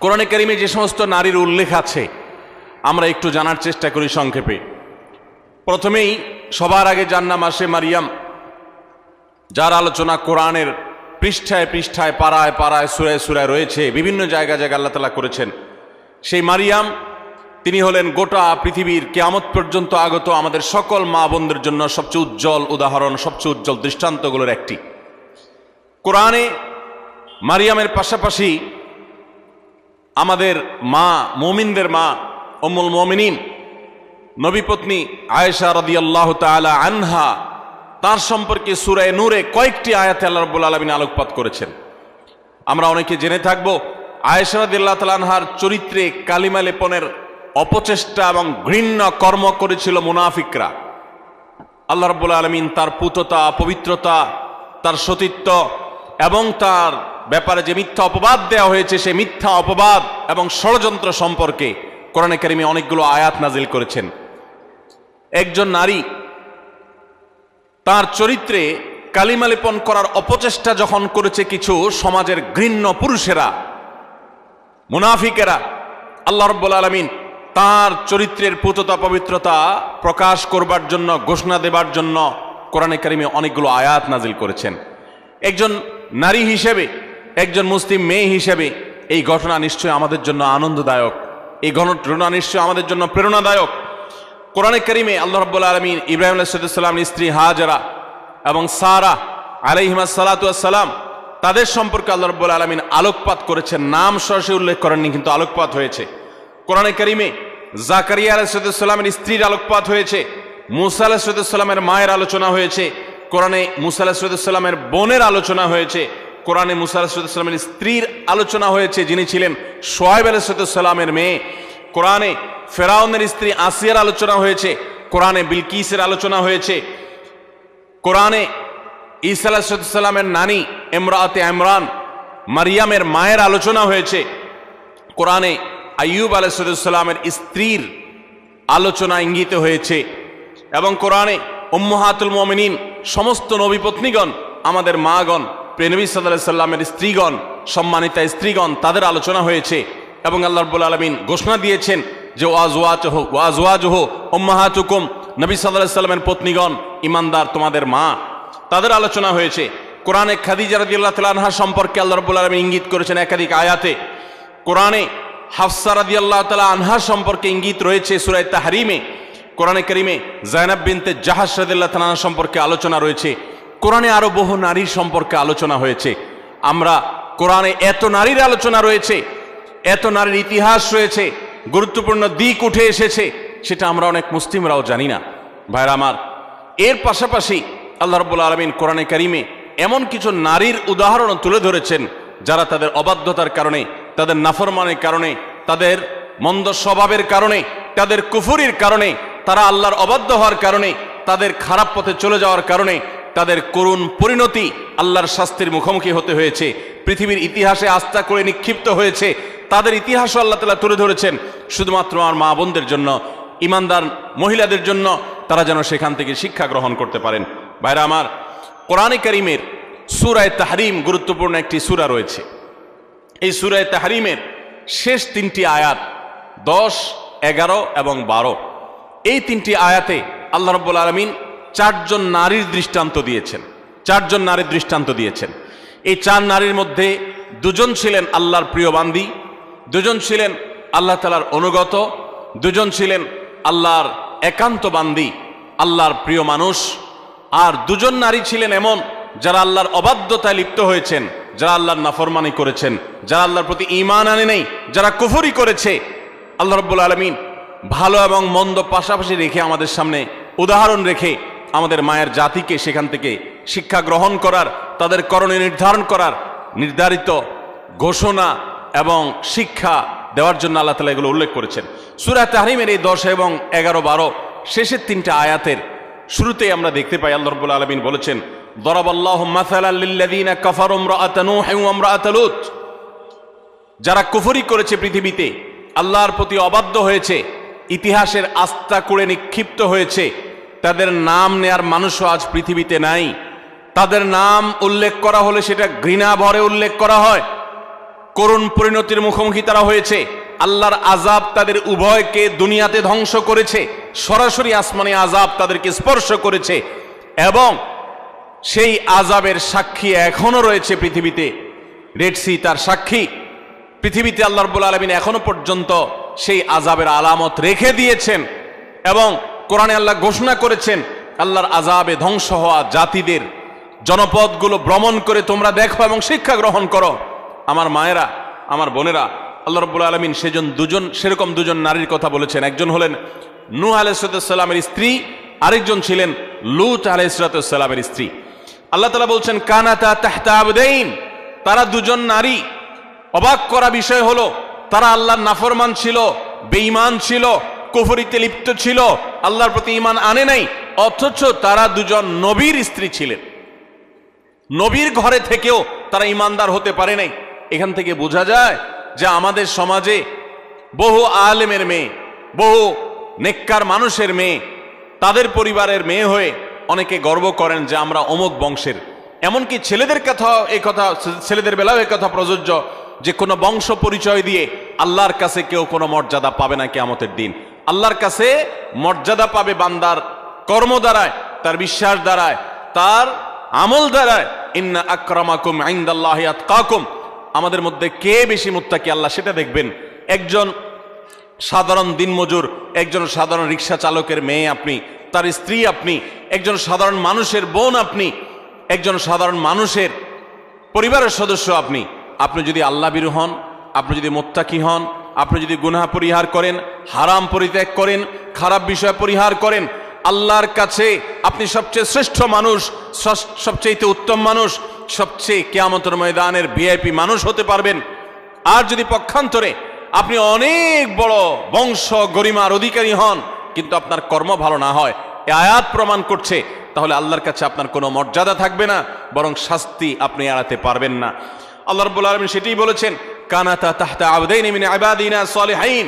কোরআনে কারিমে যে সমস্ত নারীর উল্লেখ আছে আমরা একটু জানার চেষ্টা করি সংক্ষেপে। প্রথমেই সবার আগে যার নাম আসে মারিয়াম, যার আলোচনা কোরআনের পৃষ্ঠায় পৃষ্ঠায় পাড়ায় পাড়ায় সুরায় সুরায় রয়েছে, বিভিন্ন জায়গায় জায়গায় আল্লাহ তাআলা করেছেন। সেই মারিয়াম তিনি হলেন গোটা পৃথিবীর কিয়ামত পর্যন্ত আগত আমাদের সকল মা বোনদের জন্য সবচেয়ে উজ্জ্বল উদাহরণ, সবচেয়ে উজ্জ্বল দৃষ্টান্তগুলোর একটি। কোরআনে মারিয়ামের পাশাপাশি আমাদের মা, মুমিনদের মা উম্মুল মুমিনিন নবীপত্নী আয়েশা রাদিয়াল্লাহু তাআলা আনহা, তার সম্পর্কে সূরা নূরে কয়েকটি আয়াতে আল্লাহ রাব্বুল আলামিন আলোকপাত করেছেন। আমরা অনেকে জেনে থাকব আয়েশা রাদিয়াল্লাহু তাআলা আনহার চরিত্রে কালিমা লেপনের অপচেষ্টা এবং ঘৃণ্য কর্ম করেছিল মুনাফিকরা। আল্লাহ রাব্বুল আলামিন তার পুততা, পবিত্রতা, তার সতীত্ব এবং তার ব্যাপারে যে মিথ্যা অপবাদ দেওয়া হয়েছে সেই মিথ্যা অপবাদ এবং ষড়যন্ত্র সম্পর্কে কোরআনে কারিমে অনেকগুলো আয়াত নাজিল করেছেন। একজন নারী তার চরিত্রে কালিমা লেপন করার অপচেষ্টা যখন করেছে কিছু সমাজের ঘৃণ্য পুরুষেরা, মুনাফিকেরা, আল্লাহ রাব্বুল আলামিন তার চরিত্রের পুততা পবিত্রতা প্রকাশ করবার জন্য, ঘোষণা দেবার জন্য কোরআনে কারিমে অনেকগুলো আয়াত নাজিল করেছেন। একজন নারী হিসেবে, একজন মুসলিম মেয়ে হিসেবে এই ঘটনা নিশ্চয়ই আমাদের জন্য আনন্দদায়ক, এই ঘটনা নিশ্চয়ই আমাদের জন্য প্রেরণাদায়ক। কোরআনে কারিমে আল্লাহ রাব্বুল আলামিন ইব্রাহিম আলাইহিস সালামের স্ত্রী হাজেরা এবং সারা আলাইহিমা সালাতু ওয়াস সালাম তাদের সম্পর্কে আল্লাহ রাব্বুল আলামিন আলোকপাত করেছেন। নাম সরাসরি উল্লেখ করেননি, কিন্তু আলোকপাত হয়েছে। কোরআনে কারিমে জাকারিয়া আলাইহিস সালামের স্ত্রীর আলোকপাত হয়েছে, মুসা আলাইহিস সালামের মায়ের আলোচনা হয়েছে, কোরআনে মুসা আলাইহিস সালামের বোনের আলোচনা হয়েছে, কোরআনে মুসা আলাইহিস সালামের স্ত্রীর আলোচনা হয়েছে যিনি ছিলেন শুআয়ব আলাইহিস সালামের মেয়ে, কোরআনে ফেরাউনের স্ত্রী আসিয়ার আলোচনা হয়েছে, কোরআনে বিলকিসের আলোচনা হয়েছে, কোরআনে ঈসা আলাইহিস সালামের নানি ইমরাতে ইমরান মারিয়ামের মায়ের আলোচনা হয়েছে, কোরআনে আইয়ুব আলাইহিস সালামের স্ত্রীর আলোচনা ইঙ্গিত হয়েছে, এবং কোরআনে উম্মাহাতুল মুমিনিন সমস্ত নবী পত্নীগণ, আমাদের মাগণ, প্রিয় নবী সাল্লাল্লাহু আলাইহি সাল্লামের স্ত্রীগণ, সম্মানিতা স্ত্রীগণ, তাদের আলোচনা হয়েছে। এবং আল্লাহ রাব্বুল আলামিন ঘোষণা দিয়েছেন যে ওয়াজওয়াজুহু উম্মাহাতুকুম, নবী সাল্লাল্লাহু আলাইহি সাল্লামের পত্নীগণ, ঈমানদার তোমাদের মা, তাদের আলোচনা হয়েছে। কোরআনে খাদিজা রাদিয়াল্লাহু তাআলা আনহা সম্পর্কে আল্লাহ রাব্বুল আলামিন ইঙ্গিত করেছেন একাধিক আয়াতে। কোরআনে হাফসা রাদিয়াল্লাহু তাআলা আনহা সম্পর্কে ইঙ্গিত রয়েছে সূরা তাহরিমে। কোরআনে কারিমে যায়েনাব বিনতে জাহাশ রাদিয়াল্লাহু তাআলা আনহা সম্পর্কে আলোচনা রয়েছে। কোরআনে আরো বহু নারীর সম্পর্কে আলোচনা হয়েছে। আমরা কোরআনে এত নারীর আলোচনা রয়েছে, এত নারীর ইতিহাস রয়েছে, গুরুত্বপূর্ণ দিক উঠে এসেছে, সেটা আমরা অনেক মুসলিমরাও জানি না। ভাইরা আমার, এর পাশাপাশি আল্লাহ রাব্বুল আলামিন কোরআনে কারিমে এমন কিছু নারীর উদাহরণ তুলে ধরেছেন যারা তাদের অবাধ্যতার কারণে, তাদের নাফরমানের কারণে, তাদের মন্দ স্বভাবের কারণে, তাদের কুফরির কারণে, তারা আল্লাহর অবাধ্য হওয়ার কারণে, তাদের খারাপ পথে চলে যাওয়ার কারণে তাদের করুণ পরিণতি, আল্লাহর শাস্তির মুখোমুখি হতে হয়েছে, পৃথিবীর ইতিহাসে আস্থা করে নিক্ষিপ্ত হয়েছে। তাদের ইতিহাসও আল্লাহ তাআলা তুলে ধরেছেন শুধুমাত্র আমার মা বোনদের জন্য, ইমানদার মহিলাদের জন্য, তারা যেন সেখান থেকে শিক্ষা গ্রহণ করতে পারেন। ভাইরা আমার, কোরআনে কারিমের সূরা তাহরিম গুরুত্বপূর্ণ একটি সূরা রয়েছে। এই সূরা তাহরিমের শেষ তিনটি আয়াত 10, 11 এবং 12, এই তিনটি আয়াতে আল্লাহ রাব্বুল আলামিন চারজন নারীর দৃষ্টান্ত দিয়েছেন। চারজন নারীর দৃষ্টান্ত দিয়েছেন। এই চার নারীর মধ্যে দুজন ছিলেন আল্লাহর প্রিয় বান্দী, দুজন ছিলেন আল্লাহ তাআলার অনুগত, দুজন ছিলেন আল্লাহর একান্ত বান্দী, আল্লাহর প্রিয় মানুষ, আর দুজন নারী ছিলেন এমন যারা আল্লাহর অবাধ্যতায় লিপ্ত হয়েছেন, যারা আল্লাহর নাফরমানি করেছেন, যারা আল্লাহর প্রতি ঈমান আনে নাই, যারা কুফরি করেছে। আল্লাহ রাব্বুল আলামিন ভালো এবং মন্দ পাশাপাশি রেখে আমাদের সামনে উদাহরণ রেখে আমাদের মায়ের জাতিকে সেখান থেকে শিক্ষা গ্রহণ করার, তাদের করণীয় নির্ধারণ করার নির্ধারিত ঘোষণা এবং শিক্ষা দেওয়ার জন্য আল্লাহ তাআলা এগুলো উল্লেখ করেছেন। সূরা তাহরিমের এই 10 এবং 11, 12 শেষের তিনটা আয়াতের শুরুতেই আমরা দেখতে পাই আল্লাহ রাব্বুল আলামিন বলেছেন, দরাবাল্লাহু মাসালাল লিল্লাযীনা কাফারু ইমরাআতা নূহ ওয়া ইমরাআতা লূত, যারা কুফরি করেছে, পৃথিবীতে আল্লাহর প্রতি অবাধ্য হয়েছে, ইতিহাসের আস্থা করে নিক্ষিপ্ত হয়েছে, তাদের নাম নেয়ার মানুষও আজ পৃথিবীতে নাই। তাদের নাম উল্লেখ করা হলে সেটা ঘৃণা ভরে উল্লেখ করা হয়। করুণ পরিণতির মুখোমুখি তারা হয়েছে। আল্লাহর আযাব তাদের উভয়কে দুনিয়াতে ধ্বংস করেছে, সরাসরি আসমানে আযাব তাদেরকে স্পর্শ করেছে, এবং সেই আযাবের সাক্ষী এখনো রয়েছে পৃথিবীতে। রেড সি তার সাক্ষী। পৃথিবীতে আল্লাহ রাব্বুল আলামিন এখনো পর্যন্ত সেই আযাবের আলামত রেখে দিয়েছেন, এবং কোরআনে আল্লাহ ঘোষণা করেছেন আল্লাহর আযাবে ধ্বংস হওয়া জাতিদের জনপদগুলো ভ্রমণ করে তোমরা দেখো এবং শিক্ষা গ্রহণ করো। আমার মায়েরা, আমার বোনেরা, আল্লাহ রাব্বুল আলামিন সেরকম দুজন নারীর কথা বলেছেন। একজন হলেন নূহ আলাইহিস সালামের স্ত্রী, আরেকজন ছিলেন লূত আলাইহিস সালামের স্ত্রী। আল্লাহ তাআলা বলছেন কানাতা তাহতা আবদাইন, তারা দুজন নারী। অবাক করা বিষয় হলো তারা আল্লাহর নাফরমান ছিল, বেঈমান ছিল, কুফরিতে লিপ্ত ছিল, আল্লাহর প্রতি ঈমান আনে নাই, অথচ তারা দুজন নবীর স্ত্রী ছিলেন। নবীর ঘরে থেকেও তারা ঈমানদার হতে পারে নাই। এখান থেকে বোঝা যায় যে আমাদের সমাজে বহু আলেমের মেয়ে, বহু নেককার মানুষের মেয়ে, তাদের পরিবারের মেয়ে হয়ে অনেকে গর্ব করেন যে আমরা অমুক বংশের। এমনকি ছেলেদের বেলাও এই কথা প্রযোজ্য যে কোনো বংশ পরিচয় দিয়ে আল্লাহর কাছে কেউ কোনো মর্যাদা পাবে না কিয়ামতের দিন। আল্লাহর কাছে মর্যাদা পাবে বান্দার কর্ম দ্বারায়, তার বিশ্বাস দ্বারায়, তার আমল দ্বারায়। ইন্না আকরামাকুম ইনদাল্লাহি আতকাকুম, আমাদের মধ্যে কে বেশি মুত্তাকি আল্লাহ সেটা দেখবেন। একজন সাধারণ দিনমজুর, একজন সাধারণ রিক্সা চালকের মেয়ে আপনি, তার স্ত্রী আপনি, একজন সাধারণ মানুষের বোন আপনি, একজন সাধারণ মানুষের পরিবারের সদস্য আপনি। আপনি যদি আল্লাহ ভীরু হন, আপনি যদি মুত্তাকি হন, আপনি যদি গুনাহ পরিহার করেন, হারাম পরিত্যাগ করেন, খারাপ বিষয় পরিহার করেন, আল্লাহর কাছে আপনি সবচেয়ে শ্রেষ্ঠ মানুষ, সবচেয়ে উত্তম মানুষ, সবচেয়ে কিয়ামতের ময়দানের ভিআইপি মানুষ হতে পারবেন। আর যদি পক্ষান্তরে আপনি অনেক বড় বংশ গরিমার অধিকারী হন, কিন্তু আপনার কর্ম ভালো না হয়, এই আয়াত প্রমাণ করছে, তাহলে আল্লাহর কাছে আপনার কোনো মর্যাদা থাকবে না, বরং শাস্তি আপনি এড়াতে পারবেন না। আল্লাহ রাব্বুল আলামিন সেটাই বলেছেন কানাতা তাহতা আবদাইন মিন ইবাদিনা সালিহিন,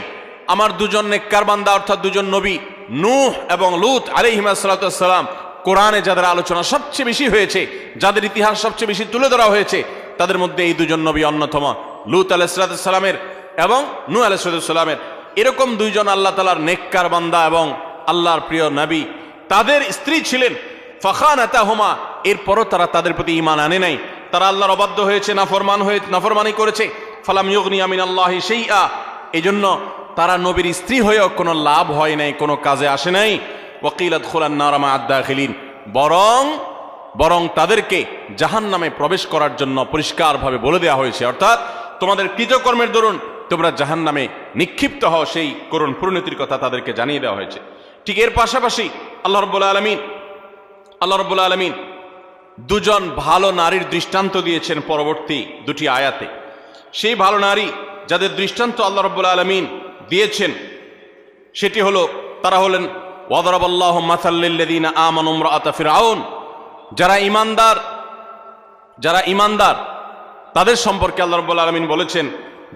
আমার দুজন নেককার বান্দা অর্থাৎ দুজন নবী নূহ এবং লূত আলাইহিস সালাম, কোরআনে যাদের আলোচনা সবচেয়ে বেশি হয়েছে, যাদের ইতিহাস সবচেয়ে বেশি তুলে ধরা হয়েছে, তাদের মধ্যে এই দুজন নবী অন্যতম। লূত আলাইহিস সালামের এবং নূহ আলাইহিস সালামের এরকম দুইজন আল্লাহ তাআলার নেককার বান্দা এবং আল্লাহর প্রিয় নবী, তাদের স্ত্রী ছিলেন ফাখানাতাহুমা, এরপরও তারা তাদের প্রতি ঈমান আনে নাই, তারা আল্লাহর অবাধ্য হয়েছে, নাফরমানি করেছে। ফালাম ইউগনিয়া মিনাল্লাহি শাইআ, এজন্য তারা নবীর স্ত্রী হয়েও কোনো লাভ হয় নাই, কোনো কাজে আসে নাই। ওয়াকিলা দুখুলান নার মা আদ-দাখিলিন, বরং তাদেরকে জাহান্নামে প্রবেশ করার জন্য পরিষ্কারভাবে বলে দেওয়া হয়েছে, অর্থাৎ তোমাদের কৃতকর্মের দরুন তোমরা জাহান্নামে নিক্ষিপ্ত হও, সেই করুণ পরিণতির কথা তাদেরকে জানিয়ে দেওয়া হয়েছে। ঠিক এর পাশাপাশি আল্লাহ রাব্বুল আলামিন দুজন ভালো নারীর দৃষ্টান্ত দিয়েছেন পরবর্তী দুটি আয়াতে। সেই ভালো নারী যাদের দৃষ্টান্ত আল্লাহ রাব্বুল আলামিন দিয়েছেন সেটি হলো, তারা হলেন ওয়াদরাবাল্লাহু মাসাল লিল্লাযিনা আমানু ইমরাআতা ফিরআউন, যারা ঈমানদার তাদের সম্পর্কে আল্লাহ রাব্বুল আলামিন বলেছেন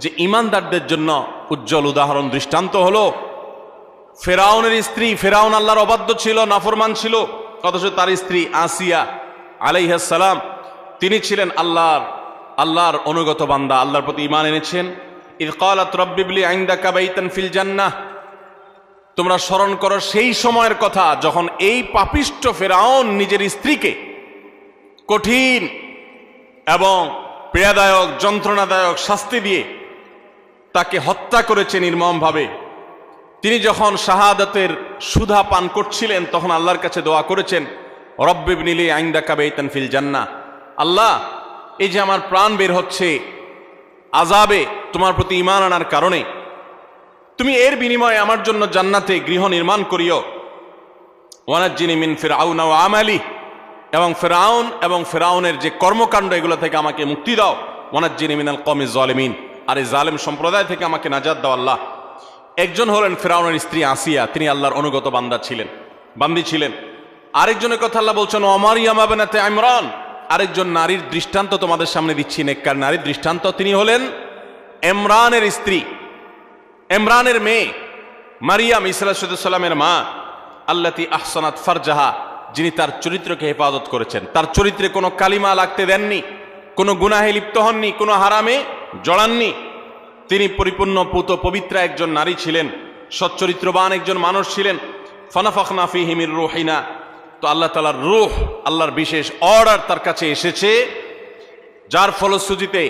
যে ঈমানদারদের জন্য উজ্জ্বল উদাহরণ দৃষ্টান্ত হলো ফেরাউনের স্ত্রী। ফেরাউন আল্লাহর অবাধ্য ছিল, নাফরমান ছিল, অথচ তার স্ত্রী আসিয়া আলাইহিস সালাম তিনি ছিলেন আল্লাহর অনুগত বান্দা, আল্লাহর প্রতি ঈমান এনেছেন। ইয ক্বালাত রাব্বি ইবলি ইনদাকা বাইতান ফিল জান্নাহ, তোমরা স্মরণ করো সেই সময়ের কথা যখন এই পাপিষ্ঠ ফেরাউন নিজের স্ত্রীকে কঠিন এবং পীড়াদায়ক যন্ত্রণাদায়ক শাস্তি দিয়ে তাকে হত্যা করেছে নির্মমভাবে। তিনি যখন শাহাদাতের সুধা পান করছিলেন তখন আল্লাহর কাছে দোয়া করেছেন রব্বি ইবনি লি ইনদাকা বাইতান ফিল জান্নাহ, আল্লাহ এই যে আমার প্রাণ বের হচ্ছে আযাবে তোমার প্রতি ঈমান আনার কারণে, তুমি এর বিনিময়ে আমার জন্য জান্নাতে গৃহ নির্মাণ করিও। ওয়ানাজ্জিনি মিন ফিরআউনা ওয়া আমালি, এবং ফেরাউনের যে কর্মকাণ্ড এগুলো থেকে আমাকে মুক্তি দাও। ওয়ানাজ্জিনি মিনাল কওমিজ জালিমিন, আর এই জালেম সম্প্রদায় থেকে আমাকে নাজাত দাও আল্লাহ। একজন হলেন ফেরাউনের স্ত্রী আসিয়া, তিনি আল্লাহর অনুগত বান্দি ছিলেন। আরেকজনের কথা আল্লাহ বলছেন ওমারিয়াম বিনতে ইমরান, আরেকজন নারীর দৃষ্টান্ত তোমাদের সামনে দিচ্ছি, নেককার নারীর দৃষ্টান্ত। তিনি হলেন ইমরানের স্ত্রী, ইমরানের মেয়ে মারিয়াম ঈসা আলাইহিস সালামের মা, আল্লাতী আহসানাত ফারজাহা, যিনি তার চরিত্রকে হেফাজত করেছেন, তার চরিত্রে কোনো কালিমা লাগতে দেননি, কোনো গুনাহে লিপ্ত হননি, কোনো হারামে জড়াননি। তিনি পরিপূর্ণ পুত পবিত্রা একজন নারী ছিলেন, সচ্চরিত্রবান একজন মানুষ ছিলেন। ফানাফাখনা ফীহি মির রূহিনা, তো আল্লাহ তাআলার রূহ, আল্লাহর বিশেষ অর্ডার তার কাছে এসেছে, যার ফলশ্রুতিতে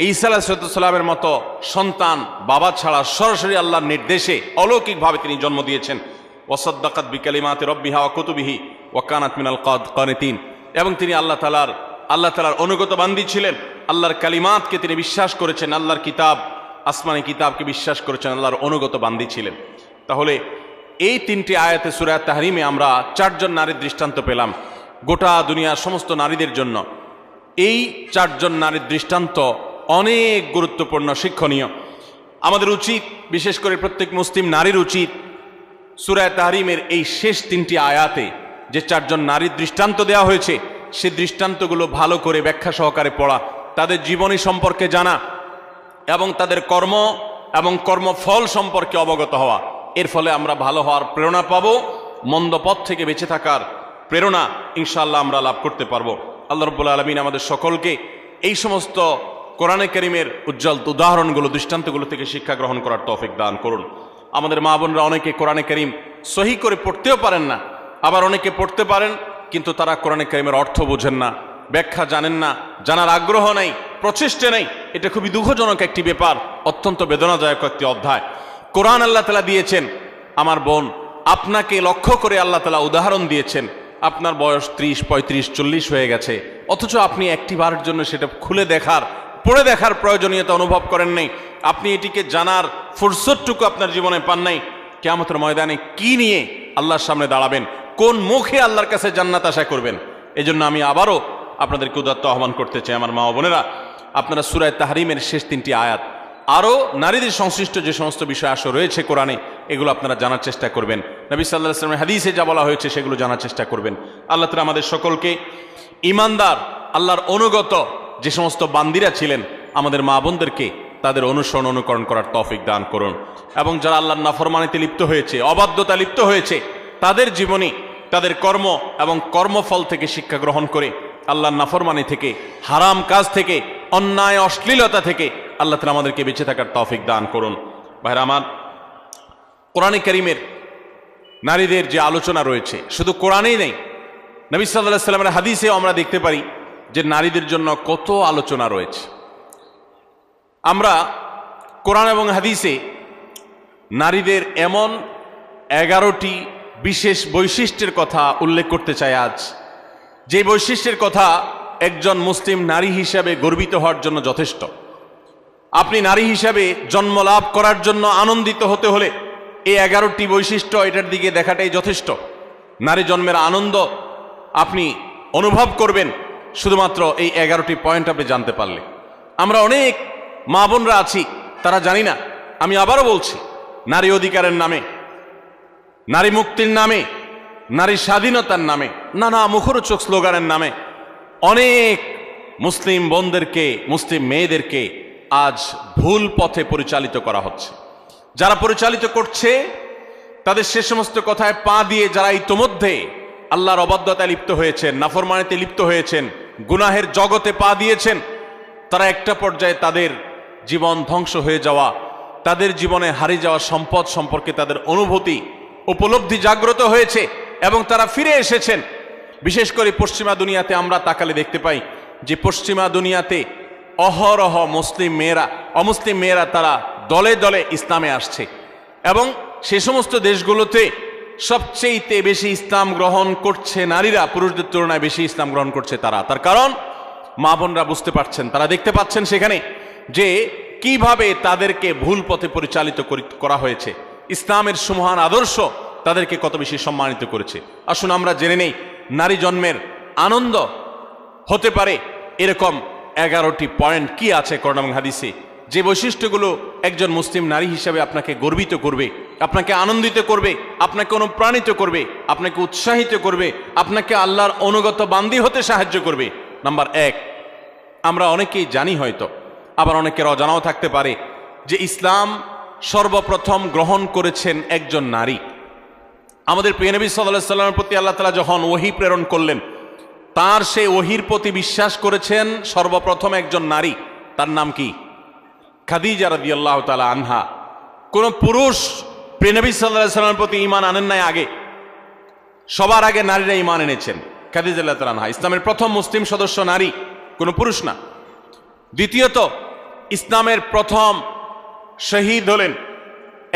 ঈসা আলাইহিস সালামের মতো সন্তান বাবা ছাড়া সরাসরি আল্লাহর নির্দেশে অলৌকিকভাবে তিনি জন্ম দিয়েছেন। ওয়াসাদ্দাকাত বিকালিমাতি রাব্বিহা ওয়া কুতুবিহি ওয়া কানাত মিনাল কানিতিন, এবং তিনি আল্লাহ তাআলার অনুগত বান্দী ছিলেন। আল্লাহর কালিমাতকে তিনি বিশ্বাস করেছেন, আল্লাহর কিতাব, আসমানি কিতাবকে বিশ্বাস করেছেন, আল্লাহর অনুগত বান্দী ছিলেন। তাহলে এই তিনটি আয়াতে সূরা তাহরিমে আমরা চারজন নারীর দৃষ্টান্ত পেলাম গোটা দুনিয়ার সমস্ত নারীদের জন্য। এই চারজন নারীর দৃষ্টান্ত অনেক গুরুত্বপূর্ণ, শিক্ষণীয়। আমাদের উচিত, বিশেষ করে প্রত্যেক মুসলিম নারীর উচিত, সূরা তাহরিমের এই শেষ তিনটি আয়াতে যে চারজন নারীর দৃষ্টান্ত দেওয়া হয়েছে সে দৃষ্টান্তগুলো ভালো করে ব্যাখ্যা সহকারে পড়া, তাদের জীবনী সম্পর্কে জানা এবং তাদের কর্ম এবং কর্মফল সম্পর্কে অবগত হওয়া। এর ফলে আমরা ভালো হওয়ার প্রেরণা পাবো, মন্দ পথ থেকে বেঁচে থাকার প্রেরণা ইনশাআল্লাহ আমরা লাভ করতে পারবো। আল্লাহ রাব্বুল আলামিন আমাদের সকলকে এই সমস্ত কোরআনে কারীমের উজ্জ্বল উদাহরণগুলো, দৃষ্টান্তগুলো থেকে শিক্ষা গ্রহণ করার তৌফিক দান করুন। আমাদের মা বোনরা অনেকে কোরআনে কারীম সহি করে পড়তেও পারেন না, আবার অনেকে পড়তে পারেন কিন্তু তারা কোরআনে কারীমের অর্থ বোঝেন না, ব্যাখ্যা জানেন না, জানার আগ্রহ নেই, প্রচেষ্টা নেই। এটা খুবই দুঃখজনক একটি ব্যাপার, অত্যন্ত বেদনাদায়ক একটি অধ্যায়। কোরআন আল্লাহ তাআলা দিয়েছেন, আমার বোন, আপনাকে লক্ষ্য করে আল্লাহ তাআলা উদাহরণ দিয়েছেন। আপনার বয়স 30, 35, 40 হয়ে গেছে, অথচ আপনি একটি বারের জন্য সেটা খুলে দেখার, পড়ে দেখার প্রয়োজনীয়তা অনুভব করেন নাই। আপনি এটিকে জানার ফুরসতটুকু আপনার জীবনে পান নাই। কিয়ামতের ময়দানে কি নিয়ে আল্লাহর সামনে দাঁড়াবেন, কোন মুখে আল্লাহর কাছে জান্নাত আশা করবেন? এজন্য আমি আবারও আপনাদেরকে উদাত্ত আহ্বান করতে চাই, আমার মা বোনেরা, আপনারা সূরা তাহরিমের শেষ তিনটি আয়াত, আরও নারীদের সংশ্লিষ্ট যে সমস্ত বিষয় আসো রয়েছে কোরআনে, এগুলো আপনারা জানার চেষ্টা করবেন। নবী সাল্লাল্লাহু আলাইহি ওয়াসাল্লামের হাদিসে যা বলা হয়েছে সেগুলো জানার চেষ্টা করবেন। আল্লাহ তাআলা আমাদের সকলকে ঈমানদার, আল্লাহর অনুগত যে সমস্ত বান্দিরা ছিলেন, আমাদের মা বোনদেরকে তাদের অনুসরণ অনুকরণ করার তৌফিক দান করুন। এবং যারা আল্লাহর নাফরমানিতে লিপ্ত হয়েছে, অবাধ্যতা লিপ্ত হয়েছে, তাদের জীবনী, তাদের কর্ম এবং কর্মফল থেকে শিক্ষা গ্রহণ করে আল্লাহর নাফরমানি থেকে, হারাম কাজ থেকে, অন্যায় অশ্লীলতা থেকে আল্লাহ তাআলা আমাদেরকে বেঁচে থাকার তৌফিক দান করুন। ভাইরা আমার, কোরআনে কারীমের নারীদের যে আলোচনা রয়েছে শুধু কোরআনেই নেই, নবী সাল্লাল্লাহু আলাইহি ওয়াসাল্লামের হাদিসেও আমরা দেখতে পারি যে নারীদের জন্য কত আলোচনা রয়েছে। আমরা কোরআন এবং হাদিসে নারীদের এমন 11টি বিশেষ বৈশিষ্ট্যের কথা উল্লেখ করতে চাই আজ, যে বৈশিষ্ট্যের কথা একজন মুসলিম নারী হিসাবে গর্বিত হওয়ার জন্য যথেষ্ট। আপনি নারী হিসাবে জন্ম লাভ করার জন্য আনন্দিত হতে হলে এই 11টি বৈশিষ্ট্য, এটার দিকে দেখাটাই যথেষ্ট। নারী জন্মের আনন্দ আপনি অনুভব করবেন শুধুমাত্র এই 11টি পয়েন্ট আপনি জানতে পারলে। আমরা অনেক মা বোনরা আছি, তারা জানি না। আমি আবারও বলছি, নারী অধিকারের নামে, নারী মুক্তির নামে, নারী স্বাধীনতার নামে, নানা মুখরোচক স্লোগানের নামে অনেক মুসলিম বোনদেরকে, মুসলিম মেয়েদেরকে আজ ভুল পথে পরিচালিত করা হচ্ছে। যারা পরিচালিত করছে তাদের সে সমস্ত কথায় পা দিয়ে যারা ইতোমধ্যে আল্লাহর অবাধ্যতায় লিপ্ত হয়েছেন, নাফরমানিতে লিপ্ত হয়েছেন, গুনাহের জগতে পা দিয়েছেন, তারা একটা পর্যায়ে তাদের জীবন ধ্বংস হয়ে যাওয়া, তাদের জীবনে হারিয়ে যাওয়া সম্পদ সম্পর্কে তাদের অনুভূতি, উপলব্ধি জাগ্রত হয়েছে এবং তারা ফিরে এসেছেন। বিশেষ করে পশ্চিমা দুনিয়াতে আমরা তাকালে দেখতে পাই যে পশ্চিমা দুনিয়াতে অহরহ মুসলিম মেয়েরা, অমুসলিম মেয়েরা তারা দলে দলে ইসলামে আসছে এবং সে সমস্ত দেশগুলোতে সবচেয়ে বেশি ইসলাম গ্রহণ করছে নারীরা, পুরুষদের তুলনায় বেশি ইসলাম গ্রহণ করছে তারা। তার কারণ মা বোনরা বুঝতে পারছেন, তারা দেখতে পাচ্ছেন সেখানে যে কিভাবে তাদেরকে ভুল পথে পরিচালিত করা হয়েছে। ইসলামের সুমহান আদর্শ তাদেরকে কত বেশি সম্মানিত করেছে। আসুন আমরা জেনে নেই নারী জন্মের আনন্দ হতে পারে এরকম 11টি পয়েন্ট কি আছে কোরআন এবং হাদিসে, যে বৈশিষ্ট্যগুলো একজন মুসলিম নারী হিসেবে আপনাকে গর্বিত করবে, আপনাকে আনন্দিত করবে, আপনাকে অনুপ্রাণিত করবে, আপনাকে উৎসাহিত করবে, আপনাকে আল্লাহর অনুগত বান্দী হতে সাহায্য করবে। নাম্বার 1, আমরা অনেকেই জানি হয়তো, আবার অনেকের অজানাও থাকতে পারে যে ইসলাম সর্বপ্রথম গ্রহণ করেছেন একজন নারী। আমাদের প্রিয় নবী সাল্লাল্লাহু আলাইহি ওয়াসাল্লামের প্রতি আল্লাহ তাআলা যখন ওহী প্রেরণ করলেন, তার সেই ওহীর প্রতি বিশ্বাস করেছেন সর্বপ্রথম একজন নারী। তার নাম কি? খাদিজা রাদিয়াল্লাহু তাআলা আনহা, কোন পুরুষ প্রিয়নবী সাল্লাল্লাহু আলাইহি ওয়াসাল্লামের প্রতি ঈমান আনেন নাই আগে, সবার আগে নারীরা ঈমান এনেছেন। খাদিজা রাদিয়াল্লাহু তাআলা আনহা ইসলামের প্রথম মুসলিম সদস্য নারী, কোনো পুরুষ না। দ্বিতীয়ত, ইসলামের প্রথম শহীদ হলেন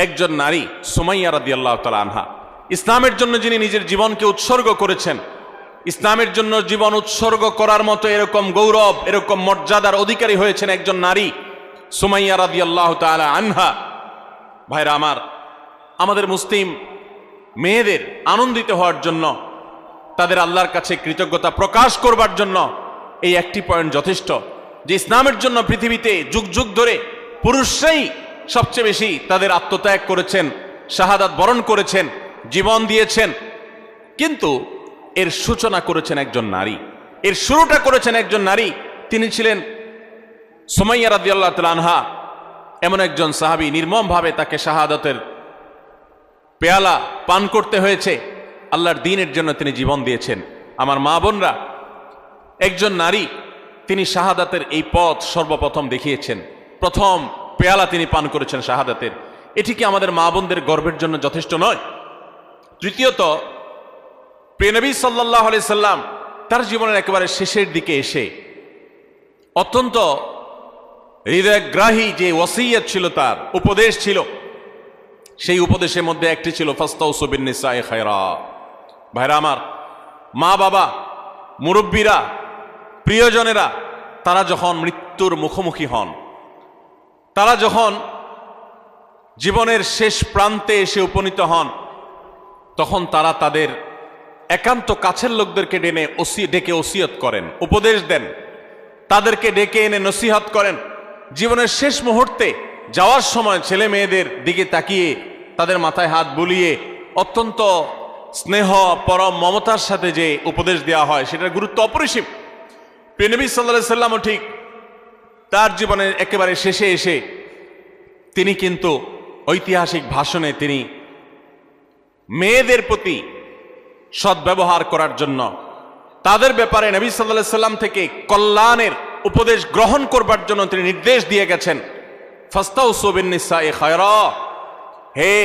একজন নারী, সুমাইয়া রাদিয়াল্লাহু তাআলা আনহা। ইসলামের জন্য যিনি নিজের জীবনকে উৎসর্গ করেছেন, ইসলামের জন্য জীবন উৎসর্গ করার মতো এরকম গৌরব, এরকম মর্যাদার অধিকারী হয়েছেন একজন নারী, সুমাইয়া রাদিয়াল্লাহু তাআলা আনহা। ভাইরা আমার, আমাদের মুসলিম মেয়েদের আনন্দিত হওয়ার জন্য, তাদের আল্লাহর কাছে কৃতজ্ঞতা প্রকাশ করবার জন্য এই একটি পয়েন্ট যথেষ্ট, যে ইসলামের জন্য পৃথিবীতে যুগ যুগ ধরে পুরুষরাই সবচেয়ে বেশি তাদের আত্মত্যাগ করেছেন, শাহাদাত বরণ করেছেন, জীবন দিয়েছেন, কিন্তু এর সূচনা করেছেন একজন নারী, এর শুরুটা করেছেন একজন নারী। তিনি ছিলেন সুমাইয়া রাদিয়াল্লাহু তাআলা আনহা, এমন একজন সাহাবী, নির্মমভাবে তাকে শাহাদাতের পেয়ালা পান করতে হয়েছে, আল্লাহর দ্বীনের জন্য তিনি জীবন দিয়েছেন। আমার মা বোনরা, একজন নারী, তিনি শাহাদাতের এই পথ সর্বপ্রথম দেখিয়েছেন, প্রথম পেয়ালা তিনি পান করেছেন শাহাদাতের। এটি কি আমাদের মা বোনদের গর্বের জন্য যথেষ্ট নয়? তৃতীয়ত, প্রিয়নবী সাল্লাল্লাহু আলাইহি সাল্লাম তার জীবনের একেবারে শেষের দিকে এসে অত্যন্ত হৃদয়গ্রাহী যে ওয়াসিয়ত ছিল, তার উপদেশ ছিল, সেই উপদেশের মধ্যে একটি ছিল ফাস্তাউসু বিন-নিসাই খায়রা। ভাইরা আমার, মা বাবা, মুরব্বীরা, প্রিয়জনেরা, তারা যখন মৃত্যুর মুখোমুখি হন, তারা যখন জীবনের শেষ প্রান্তে এসে উপনীত হন, তখন তারা তাদের একান্ত কাছের লোকদেরকে ডেকে ওসিয়ত করেন, উপদেশ দেন, তাদেরকে ডেকে এনে নসিহত করেন। জীবনের শেষ মুহূর্তে যাওয়ার সময় ছেলে মেয়েদের দিকে তাকিয়ে তাদের মাথায় হাত বুলিয়ে অত্যন্ত স্নেহ, পরম মমতার সাথে যে উপদেশ দেওয়া হয়, সেটার গুরুত্ব অপরিসীম। প্রিয়নবী সাল্লাল্লাহু আলাইহি ওয়াসাল্লামও ঠিক তার জীবনের একেবারে শেষে এসে তিনি কিন্তু ঐতিহাসিক ভাষণে তিনি মেয়েদের প্রতি সদ্ব্যবহার করার জন্য, তাদের ব্যাপারে নবী সাল্লাল্লাহু আলাইহি ওয়াসাল্লাম থেকে কল্যাণের উপদেশ গ্রহণ করবার জন্য তিনি নির্দেশ দিয়ে গেছেন, ফাস্তাউসু বিন-নিসাই খায়রা। হে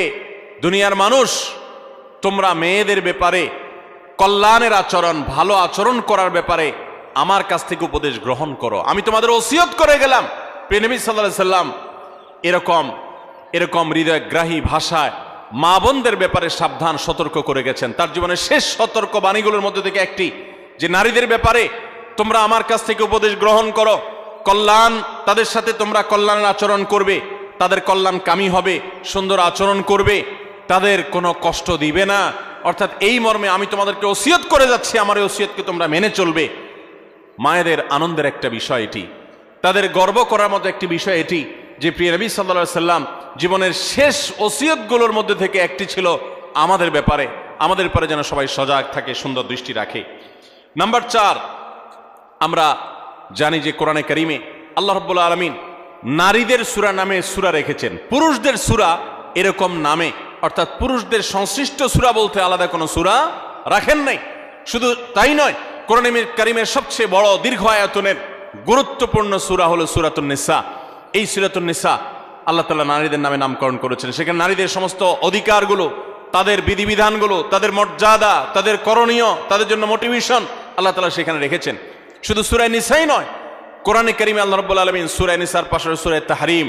দুনিয়ার মানুষ, তোমরা মেয়েদের ব্যাপারে কল্যাণের আচরণ, ভালো আচরণ করার ব্যাপারে আমার কাছ থেকে উপদেশ গ্রহণ করো, আমি তোমাদের ওসিয়ত করে গেলাম। প্রিয়নবী সাল্লাল্লাহু আলাইহি ওয়াসাল্লাম এরকম হৃদয়গ্রাহী ভাষায় মা বোনদের ব্যাপারে সাবধান সতর্ক করে গেছেন। তার জীবনের শেষ সতর্ক বাণীগুলোর মধ্যে থেকে একটি, যে নারীদের ব্যাপারে তোমরা আমার কাছ থেকে উপদেশ গ্রহণ করো, কল্যাণ, তাদের সাথে তোমরা কল্যাণের আচরণ করবে, তাদের কল্যাণকামী হবে, সুন্দর আচরণ করবে, তাদের কোনো কষ্ট দিবে না। অর্থাৎ এই মর্মে আমি তোমাদেরকে ওসিয়ত করে যাচ্ছি, আমার এই ওসিয়তকে তোমরা মেনে চলবে। মায়েদের আনন্দের একটা বিষয় এটি, তাদের গর্ব করার মতো একটি বিষয় এটি, যে প্রিয় নবী সাল্লাল্লাহু আলাইহি ওয়াসাল্লাম জীবনের শেষ ওসিয়তগুলোর মধ্যে থেকে একটি ছিল আমাদের ব্যাপারে যেন সবাই সজাগ থাকে, সুন্দর দৃষ্টি রাখে। নাম্বার 4, আমরা জানি যে কোরআনে কারিমে আল্লাহ রাব্বুল আলামিন নারীদের সূরা নামে সূরা রেখেছেন, পুরুষদের সূরা এরকম নামে, অর্থাৎ পুরুষদের সংশ্লিষ্ট সূরা বলতে আলাদা কোনো সূরা রাখেন নাই। শুধু তাই নয়, কোরআনে কারিমের সবচেয়ে বড় দীর্ঘ আয়াতনের গুরুত্বপূর্ণ সূরা হলো সূরাতুন নিসা। এই সূরাতুন নিসা আল্লাহ তাআলা নারীদের নামে নামকরণ করেছেন। সেখানে নারীদের সমস্ত অধিকারগুলো, তাদের বিধিবিধানগুলো, তাদের মর্যাদা, তাদের করণীয়, তাদের জন্য মোটিভেশন আল্লাহ তাআলা সেখানে রেখেছেন। শুধু সূরা নিসাই নয়, কোরআনে কারিমে আল্লাহ রাব্বুল আলামিন সূরা নিসার পাশে সূরা তাহরিম,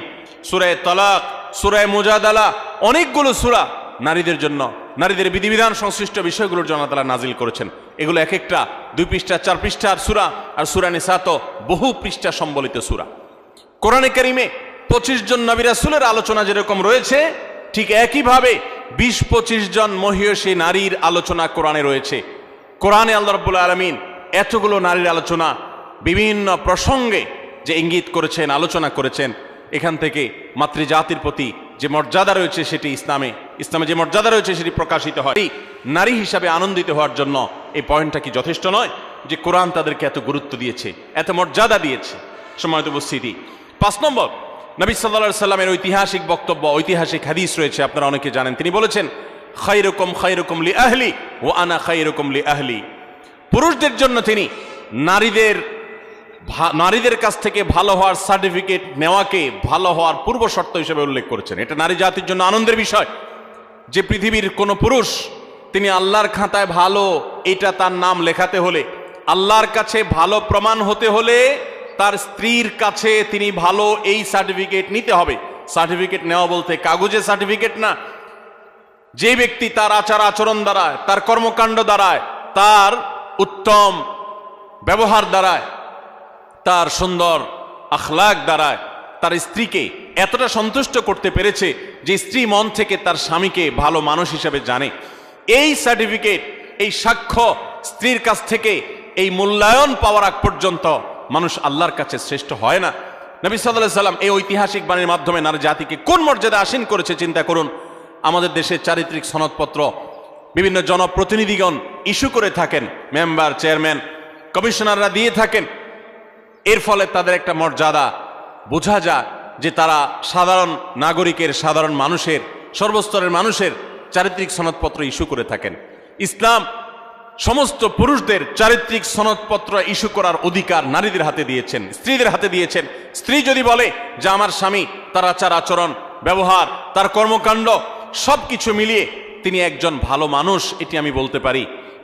সূরা তালাক, সূরা মুজাদালা, অনেকগুলো সূরা নারীদের জন্য, নারীদের বিধিবিধান সংশ্লিষ্ট বিষয়গুলোর জন্য আল্লাহ তাআলা নাজিল করেছেন। এগুলো এক একটা 2 পৃষ্ঠা 4 পৃষ্ঠার সূরা, আর সূরা নিসা তো বহু পৃষ্ঠা সম্বলিত সূরা। কোরআনে কারিমে 25 জন নবী রাসূলের আলোচনা যেরকম রয়েছে, ঠিক একইভাবে 20-25 জন মহিয়সী নারীর আলোচনা কোরআনে রয়েছে। কোরআনে আল্লাহ রাব্বুল আলামিন এতগুলো নারীর আলোচনা, বিভিন্ন প্রসঙ্গে যে ইঙ্গিত করেছেন, আলোচনা করেছেন, এখান থেকে মাতৃজাতির প্রতি যে মর্যাদা রয়েছে সেটি ইসলামে যে মর্যাদা রয়েছে সেটি প্রকাশিত হয়। এই নারী হিসাবে আনন্দিত হওয়ার জন্য এই পয়েন্টটা কি যথেষ্ট নয়, যে কোরআন তাদেরকে এত গুরুত্ব দিয়েছে, এত মর্যাদা দিয়েছে? সম্মানিত উপস্থিতি, 5 নম্বর, নবী সাল্লাল্লাহু আলাইহি সাল্লামের ঐতিহাসিক বক্তব্য, ঐতিহাসিক হাদিস রয়েছে, আপনারা অনেকে জানেন। তিনি বলেছেন, খায়রুকুম লি আহলি ওয়া আনা খায়রুকুম লি আহলি। পুরুষদের জন্য তিনি নারীদের নারীদের কাছ থেকে ভালো হওয়ার সার্টিফিকেট নেওয়াকে ভালো হওয়ার পূর্ব শর্ত হিসেবে উল্লেখ করেছেন। এটা নারী জাতির জন্য আনন্দের বিষয় যে পৃথিবীর কোনো পুরুষ তিনি আল্লাহর খাতায় ভালো এটা তার নাম লেখাতে হলে, আল্লাহর কাছে ভালো প্রমাণ হতে হলে তার স্ত্রীর কাছে তিনি ভালো এই সার্টিফিকেট নিতে হবে। সার্টিফিকেট নেওয়া বলতে কাগজে সার্টিফিকেট না। যে ব্যক্তি তার আচার আচরণ দ্বারায়, তার কর্মকাণ্ড দ্বারায়, তার উত্তম ব্যবহার দ্বারায়, তার সুন্দর আখলাক দ্বারায় তার স্ত্রীকে এতটা সন্তুষ্ট করতে পেরেছে যে স্ত্রী মন থেকে তার স্বামীকে ভালো মানুষ হিসেবে জানে, এই সার্টিফিকেট, এই সাক্ষ্য স্ত্রীর কাছ থেকে এই মূল্যায়ন পাওয়ার আগ পর্যন্ত মানুষ আল্লাহর কাছে শ্রেষ্ঠ হয় না। নবী সাল্লাল্লাহু আলাইহি সাল্লাম এই ঐতিহাসিক বাণীর মাধ্যমে নারী জাতিকে কোন মর্যাদা আসীন করেছে চিন্তা করুন। আমাদের দেশের চারিত্রিক সনদপত্র বিভিন্ন জনপ্রতিনিধিগণ ইস্যু করে থাকেন, মেম্বার, চেয়ারম্যান, কমিশনাররা দিয়ে থাকেন। এর ফলে তাদের একটা মর্যাদা বোঝা যায় যে তারা সাধারণ নাগরিকের, সাধারণ মানুষের, সর্বস্তরের মানুষের চারিত্রিক সনদপত্র ইস্যু করে থাকেন। ইসলাম সমস্ত পুরুষদের চারিত্রিক সনদপত্র ইস্যু করার অধিকার নারীদের হাতে দিয়েছেন, স্ত্রীদের হাতে দিয়েছেন। স্ত্রী যদি বলে যে আমার স্বামী, তার আচার আচরণ, ব্যবহার, তার কর্মকাণ্ড সবকিছু মিলিয়ে তিনি একজন ভালো মানুষ, এটি আমি বলতে পারি,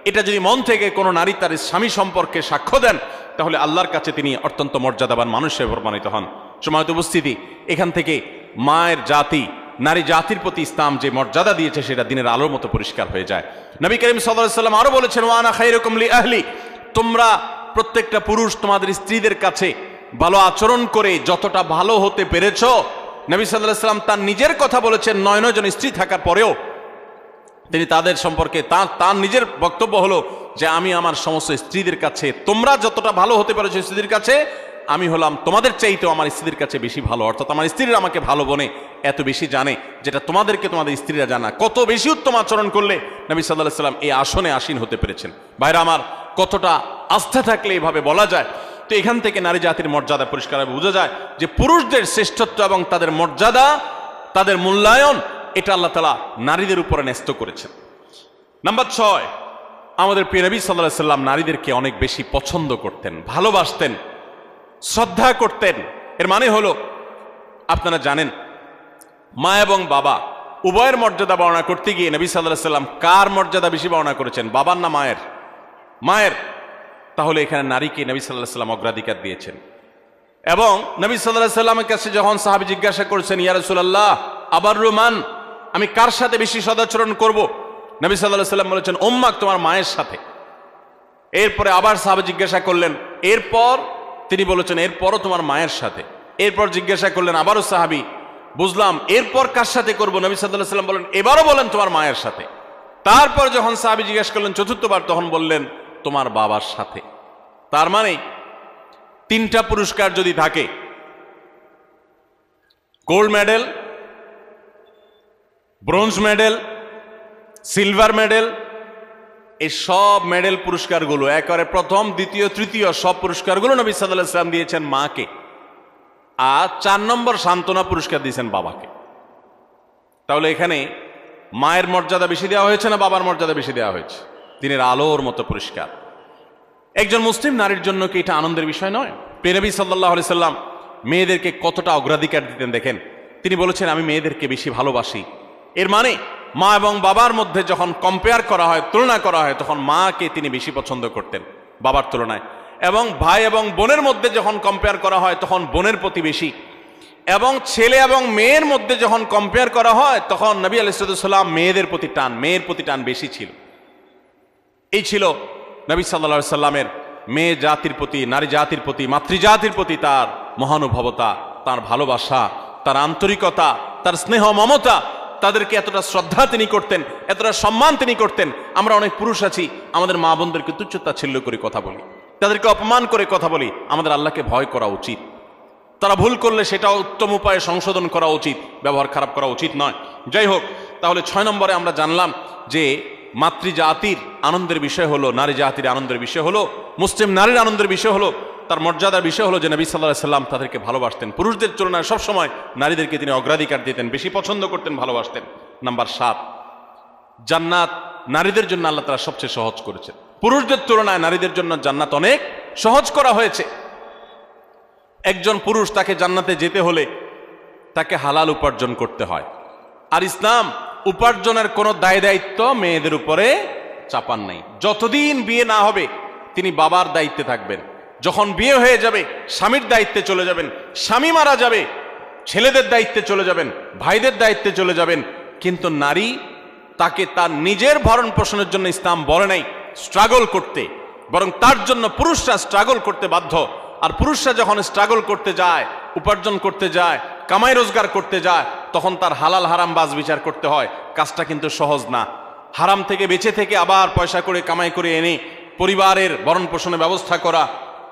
এটা যদি মন থেকে কোনো নারী তার স্বামী সম্পর্কে সাক্ষ্য দেন, তাহলে আল্লাহর কাছে তিনি অত্যন্ত মর্যাদাবান মানুষ হিসেবে প্রমাণিত হন। সময়ত উপস্থিতি, এখান থেকে মায়ের জাতি, নারী জাতির প্রতি ইসলাম যে মর্যাদা দিয়েছে সেটা দিনের আলোর মতো পরিষ্কার হয়ে যায়। নবী করিম সাল্লাল্লাহু আলাইহি সাল্লাম আরো বলেছেন, ওয়া আনা খায়রুকুম লি আহলি, তোমরা প্রত্যেকটা পুরুষ তোমাদের স্ত্রীদের কাছে ভালো আচরণ করে যতটা ভালো হতে পেরেছ, নবী সাল্লাল্লাহু আলাইহি সাল্লাম তার নিজের কথা বলেছেন। 9 জন স্ত্রী থাকার পরেও তিনি তাদের সম্পর্কে তার নিজের বক্তব্য হলো যে আমি আমার সমস্ত স্ত্রীদের কাছে, তোমরা যতটা ভালো হতে পেরেছো স্ত্রীদের কাছে, আমি হলাম তোমাদের চাইতেও আমার স্ত্রীদের কাছে বেশি ভালো। অর্থাৎ আমার স্ত্রীরা আমাকে ভালো বনে এত বেশি জানে, যেটা তোমাদেরকে তোমাদের স্ত্রীরা জানা। কত বেশি উত্তম আচরণ করলে নবী সাল্লাল্লাহু আলাইহি সাল্লাম এই আসনে আসীন হতে পেরেছেন। ভাইরা আমার, কতটা আস্থা থাকলে এভাবে বলা যায়। তো এখান থেকে নারী জাতির মর্যাদা পরিষ্কারভাবে বোঝা যায় যে পুরুষদের শ্রেষ্ঠত্ব এবং তাদের মর্যাদা, তাদের মূল্যায়ন, এটা আল্লাহ তাআলা নারীদের উপরে ন্যস্ত করেছেন। নাম্বার 6, আমাদের প্রিয় নবী সাল্লাল্লাহু আলাইহি সাল্লাম নারীদেরকে অনেক বেশি পছন্দ করতেন, ভালোবাসতেন, শ্রদ্ধা করতেন। এর মানে হলো, আপনারা জানেন, মা এবং বাবা উভয়ের মর্যাদা বর্ণনা করতে গিয়ে নবী সাল্লাল্লাহু আলাইহি সাল্লাম কার মর্যাদা বেশি বর্ণনা করেছেন, বাবার না মায়ের? মায়ের। তাহলে এখানে নারীকে নবী সাল্লাল্লাহু আলাইহি সাল্লাম অগ্রাধিকার দিয়েছেন। এবং নবী সাল্লাল্লাহু আলাইহি সাল্লামের কাছে যখন সাহাবী জিজ্ঞাসা করেছেন, ইয়া রাসূলুল্লাহ আবাররু মান, আমি কার সাথে বেশি সদাচরণ করব? নবী সাল্লাল্লাহু আলাইহি সাল্লাম বলেছেন, উম্মাক, তোমার মায়ের সাথে। এরপরে আবার সাহাবী জিজ্ঞাসা করলেন, এরপর? তিনি বলেছেন, এরপরও তোমার মায়ের সাথে। এরপর জিজ্ঞাসা করলেন আবারও সাহাবী, বুঝলাম, এরপর কার সাথে করব? নবী সাল্লাল্লাহু আলাইহি সাল্লাম বলেন, এবারও বলেন তোমার মায়ের সাথে। তারপর যখন সাহাবী জিজ্ঞাসা করলেন চতুর্থবার, তখন বললেন তোমার বাবার সাথে। তার মানে 3টা পুরস্কার যদি থাকে, gold medal, bronze medal, silver medal, এই সব মেডেল পুরস্কারগুলো একেবারে প্রথম, দ্বিতীয়, তৃতীয় সব পুরস্কারগুলো নবী সাল্লাল্লাহু আলাইহি সাল্লাম দিয়েছেন মাকে। আর 4 নম্বর সান্ত্বনা পুরস্কার দিয়েছেন বাবাকে। তাহলে এখানে মায়ের মর্যাদা বেশি দেওয়া হয়েছে না বাবার মর্যাদা বেশি দেওয়া হয়েছে? দিনের আলোর মতো পরিষ্কার। একজন মুসলিম নারীর জন্য কি এটা আনন্দের বিষয় নয়? প্রিয় নবী সাল্লাল্লাহু আলাইহি সাল্লাম মেয়েদেরকে কতটা অগ্রাধিকার দিতেন দেখেন। তিনি বলেছেন, আমি মেয়েদেরকে বেশি ভালোবাসি। এর মানে মা এবং বাবার মধ্যে যখন কম্পেয়ার করা হয়, তুলনা করা হয়, তখন মাকে তিনি বেশি পছন্দ করতেন বাবার তুলনায়। এবং ভাই এবং বোনের মধ্যে যখন কম্পেয়ার করা হয়, তখন বোনের প্রতি বেশি। এবং ছেলে এবং মেয়ের মধ্যে যখন কম্পেয়ার করা হয়, তখন নবী আলাইহিস সালাম মেয়েদের প্রতি টান, মেয়ের প্রতি টান বেশি ছিল। এই ছিল নবী সাল্লাল্লাহু আলাইহি সাল্লামের মেয়ে জাতির প্রতি, নারী জাতির প্রতি, মাতৃজাতির প্রতি তার মহানুভবতা, তার ভালোবাসা, তার আন্তরিকতা, তার স্নেহ মমতা। তাদেরকে এতটা শ্রদ্ধা তিনি করতেন, এতটা সম্মান তিনি করতেন। আমরা অনেক পুরুষ আছি, আমাদের মা বোনদেরকে তুচ্ছতাচ্ছিল্য করে কথা বলি, তাদেরকে অপমান করে কথা বলি। আমাদের আল্লাহকে ভয় করা উচিত। তারা ভুল করলে সেটা উত্তম উপায়ে সংশোধন করা উচিত, ব্যবহার খারাপ করা উচিত নয়। যাই হোক, তাহলে 6 নম্বরে আমরা জানলাম যে মাতৃজাতির আনন্দের বিষয় হলো, নারী জাতির আনন্দের বিষয় হলো, মুসলিম নারীর আনন্দের বিষয় হলো, তার মর্যাদার বিষয় হলো যে নবী সাল্লাল্লাহু আলাইহি সাল্লাম তাদেরকে ভালোবাসতেন। পুরুষদের তুলনায় সবসময় নারীদেরকে তিনি অগ্রাধিকার দিতেন, বেশি পছন্দ করতেন, ভালোবাসতেন। নাম্বার 7, জান্নাত নারীদের জন্য আল্লাহ তাআলা সবচেয়ে সহজ করেছেন। পুরুষদের তুলনায় নারীদের জন্য জান্নাত অনেক সহজ করা হয়েছে। একজন পুরুষ তাকে জান্নাতে যেতে হলে তাকে হালাল উপার্জন করতে হয়। আর ইসলাম উপার্জনের কোনো দায় দায়িত্ব মেয়েদের উপরে চাপান নাই। যতদিন বিয়ে না হবে তিনি বাবার দায়িত্বে থাকবেন, যখন বিয়ে হয়ে যাবে স্বামীর দায়িত্বে চলে যাবেন, স্বামী মারা যাবে ছেলেদের দায়িত্বে চলে যাবেন, ভাইদের দায়িত্বে চলে যাবেন। কিন্তু নারী, তাকে তার নিজের ভরণ পোষণের জন্য ইসলাম বলে নাই স্ট্রাগল করতে, বরং তার জন্য পুরুষরা স্ট্রাগল করতে বাধ্য। আর পুরুষরা যখন স্ট্রাগল করতে যায়, উপার্জন করতে যায়, কামাই রোজগার করতে যায়, তখন তার হালাল হারাম বাজ বিচার করতে হয়। কাজটা কিন্তু সহজ না। হারাম থেকে বেঁচে থেকে আবার পয়সা করে কামাই করে এনে পরিবারের ভরণ পোষণের ব্যবস্থা করা,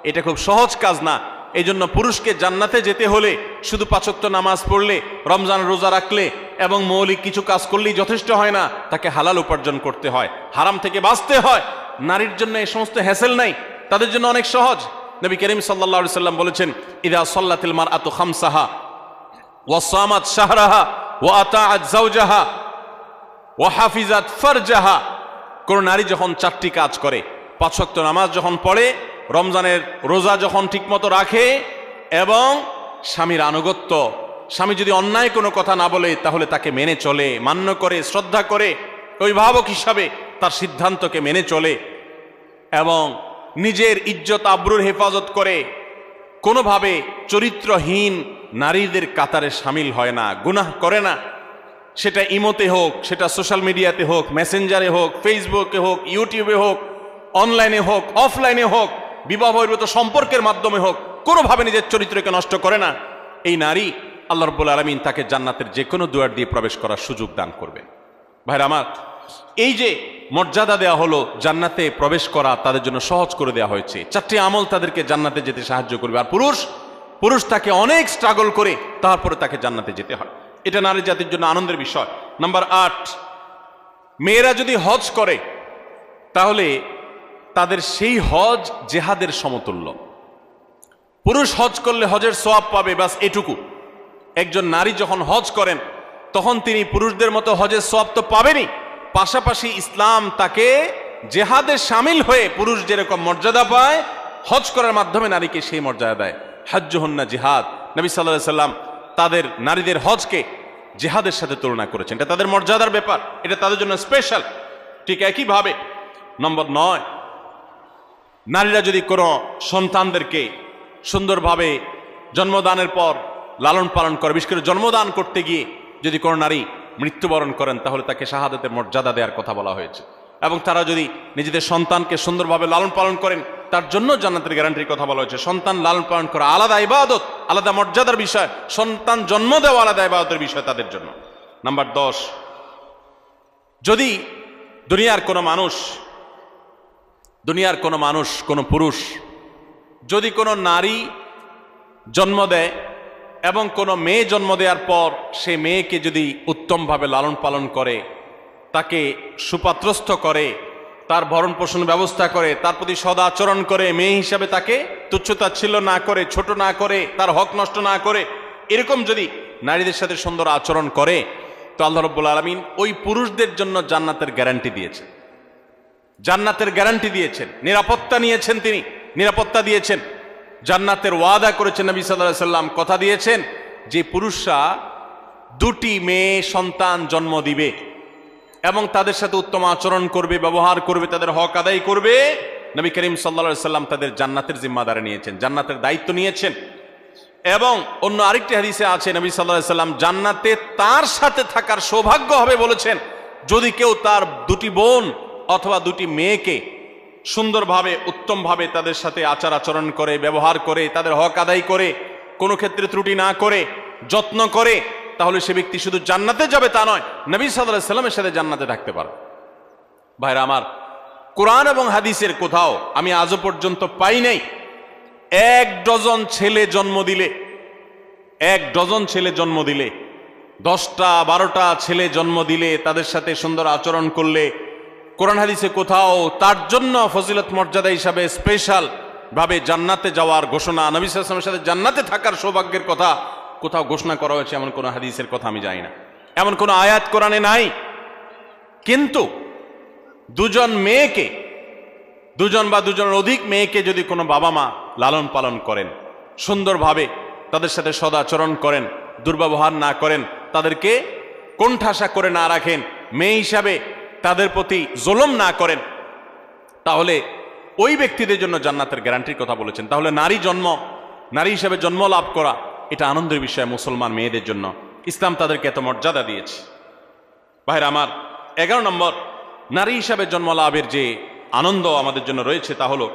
এটা খুব সহজ কাজ না। এই জন্য পুরুষকে জান্নাতে যেতে হলে শুধু 5 ওয়াক্ত নামাজ পড়লে, রমজান রোজা রাখলে এবং মৌলিক কিছু কাজ করলেই যথেষ্ট হয় না, তাকে হালাল উপার্জন করতে হয়, হারাম থেকে বাঁচতে হয়। নারীর জন্য এই সমস্ত হ্যাসেল নাই, তাদের জন্য অনেক সহজ। নবী করিম সাল্লাল্লাহু আলাইহি সাল্লাম বলেছেন, ইযা সাল্লাতিল মারআতু খামসাহা ওয়া সামাত শাহরাহা ওয়া আতাআত যাওজাহা ওয়া হাফিজাত ফারজাহা। কোন নারী যখন 4টি কাজ করে, 5 ওয়াক্ত নামাজ যখন পড়ে, রমজানের রোজা যখন ঠিকমতো রাখে এবং স্বামীর আনুগত্য, স্বামী যদি অন্যায় কোনো কথা না বলে তাহলে তাকে মেনে চলে, মান্য করে, শ্রদ্ধা করে, অভিভাবক হিসাবে তার সিদ্ধান্তকে মেনে চলে এবং নিজের ইজ্জত আবরুর হেফাজত করে, কোনোভাবে চরিত্রহীন নারীদের কাতারে সামিল হয় না, গুনাহ করে না। সেটা ইমোতে হোক, সেটা সোশ্যাল মিডিয়াতে হোক, মেসেঞ্জারে হোক, ফেসবুকে হোক, ইউটিউবে হোক, অনলাইনে হোক, অফলাইনে হোক, বিবাহ বহির্ভূত সম্পর্কের মাধ্যমে হোক, কোনোভাবে নিজের চরিত্রকে নষ্ট করে না। এই নারী, আল্লাহ রাব্বুল আলামিন তাকে জান্নাতের যে কোনো দুয়ার দিয়ে প্রবেশ করার সুযোগ দান করবেন। ভাইরা আমার, এই যে মর্যাদা দেওয়া হলো, জান্নাতে প্রবেশ করা তাদের জন্য সহজ করে দেওয়া হয়েছে। 4টি আমল তাদেরকে জান্নাতে যেতে সাহায্য করবে। আর পুরুষ তাকে অনেক স্ট্রাগল করে তারপরে তাকে জান্নাতে যেতে হয়। এটা নারী জাতির জন্য আনন্দের বিষয়। নাম্বার 8, মেয়েরা যদি হজ করে তাহলে তাদের সেই হজ জেহাদের সমতুল্য। পুরুষ হজ করলে হজের সওয়াব পাবে, বাস এটুকু। একজন নারী যখন হজ করেন তখন তিনি পুরুষদের মতো হজের সওয়াব তো পাবেনই, পাশাপাশি ইসলাম তাকে জেহাদে শামিল হয়ে পুরুষ যেরকম মর্যাদা পায়, হজ করার মাধ্যমে নারীকে সেই মর্যাদা দেয়। হজ্জুহুন্না জিহাদ। নবী সাল্লাল্লাহু আলাইহি সাল্লাম তাদের নারীদের হজকে জিহাদের সাথে তুলনা করেছেন। এটা তাদের মর্যাদার ব্যাপার, এটা তাদের জন্য স্পেশাল। ঠিক একইভাবে নম্বর 9, নারীরা যদি কোনো সন্তানদেরকে সুন্দরভাবে জন্মদানের পর লালন পালন করে, বিশেষ করে জন্মদান করতে গিয়ে যদি কোনো নারী মৃত্যুবরণ করেন তাহলে তাকে শাহাদাতের মর্যাদা দেওয়ার কথা বলা হয়েছে। এবং তারা যদি নিজেদের সন্তানকে সুন্দরভাবে লালন পালন করেন তার জন্য জান্নাতের গ্যারান্টির কথা বলা হয়েছে। সন্তান লালন পালন করা আলাদা ইবাদত, আলাদা মর্যাদার বিষয়, সন্তান জন্ম দেওয়া আলাদা ইবাদতের বিষয় তাদের জন্য। নাম্বার 10, যদি দুনিয়ার কোনো মানুষ, কোনো পুরুষ যদি কোনো নারী জন্ম দেয় এবং কোনো মেয়ে জন্ম দেওয়ার পর সে মেয়েকে যদি উত্তমভাবে লালন পালন করে, তাকে সুপাত্রস্থ করে, তার ভরণ পোষণ ব্যবস্থা করে, তার প্রতি সদাচরণ করে, মেয়ে হিসাবে তাকে তুচ্ছতাচ্ছিল্য না করে, ছোট না করে, তার হক নষ্ট না করে, এরকম যদি নারীদের সাথে সুন্দর আচরণ করে, তো আল্লাহ রাব্বুল আলামিন ওই পুরুষদের জন্য জান্নাতের গ্যারান্টি দিয়েছেন। জান্নাতের গ্যারান্টি দিয়েছেন, নিরাপত্তা নিয়েছেন, তিনি নিরাপত্তা দিয়েছেন, জান্নাতের ওয়াদা করেছেন। নবী সাল্লাল্লাহু আলাইহি সাল্লাম কথা দিয়েছেন যে পুরুষরা 2টি মেয়ে সন্তান জন্ম দিবে এবং তাদের সাথে উত্তম আচরণ করবে, ব্যবহার করবে, তাদের হক আদায় করবে। নবী করিম সাল্লাল্লাহু আলাইহি সাল্লাম তাদের জান্নাতের জিম্মাদারি নিয়েছেন, জান্নাতের দায়িত্ব নিয়েছেন। এবং অন্য আরেকটি হাদিসে আছে নবী সাল্লাল্লাহু আলাইহি সাল্লাম জান্নাতে তার সাথে থাকার সৌভাগ্য হবে বলেছেন যদি কেউ তার 2টি বোন অথবা 2টি মেয়েকে সুন্দরভাবে, উত্তমভাবে তাদের সাথে আচার আচরণ করে, ব্যবহার করে, তাদের হক আদায় করে, কোনো ক্ষেত্রে ত্রুটি না করে, যত্ন করে, তাহলে সে ব্যক্তি শুধু জান্নাতে যাবে তা নয়, নবী সাল্লাল্লাহু আলাইহি সাল্লামের সাথে জান্নাতে থাকতে পারে। ভাইরা আমার, কোরআন এবং হাদিসের কোথাও আমি আজও পর্যন্ত পাই নাই 1 ডজন ছেলে জন্ম দিলে, 1 ডজন ছেলে জন্ম দিলে, 10টা 12টা ছেলে জন্ম দিলে, তাদের সাথে সুন্দর আচরণ করলে, কোরআন হাদিসে কোথাও তার জন্য ফজিলত মর্যাদা হিসাবে স্পেশাল ভাবে জান্নাতে যাওয়ার ঘোষণা, নবী সাল্লাল্লাহু আলাইহি ওয়াসাল্লামের সাথে জান্নাতে থাকার সৌভাগ্যের কথা কোথাও ঘোষণা করা হয়েছে এমন কোন হাদিসের কথা আমি জানি না, এমন কোন আয়াত কোরআনে নাই। কিন্তু 2জন মেয়েকে, 2জন বা 2জনের অধিক মেয়েকে যদি কোনো বাবা মা লালন পালন করেন, সুন্দরভাবে তাদের সাথে সদাচরণ করেন, দুর্ব্যবহার না করেন, তাদেরকে কোণঠাসা করে না রাখেন, মেয়ে হিসাবে তাদের প্রতি জুলুম না করেন, তাহলে ওই ব্যক্তিদের জন্য জান্নাতের গ্যারান্টির কথা বলেছেন। তাহলে নারী হিসাবে জন্ম লাভ করা এটা আনন্দের বিষয় মুসলমান মেয়েদের জন্য। ইসলাম তাদেরকে এত মর্যাদা দিয়েছে। ভাইরা আমার, 11 নম্বর নারী হিসাবে জন্ম লাভের যে আনন্দ আমাদের জন্য রয়েছে তা হলো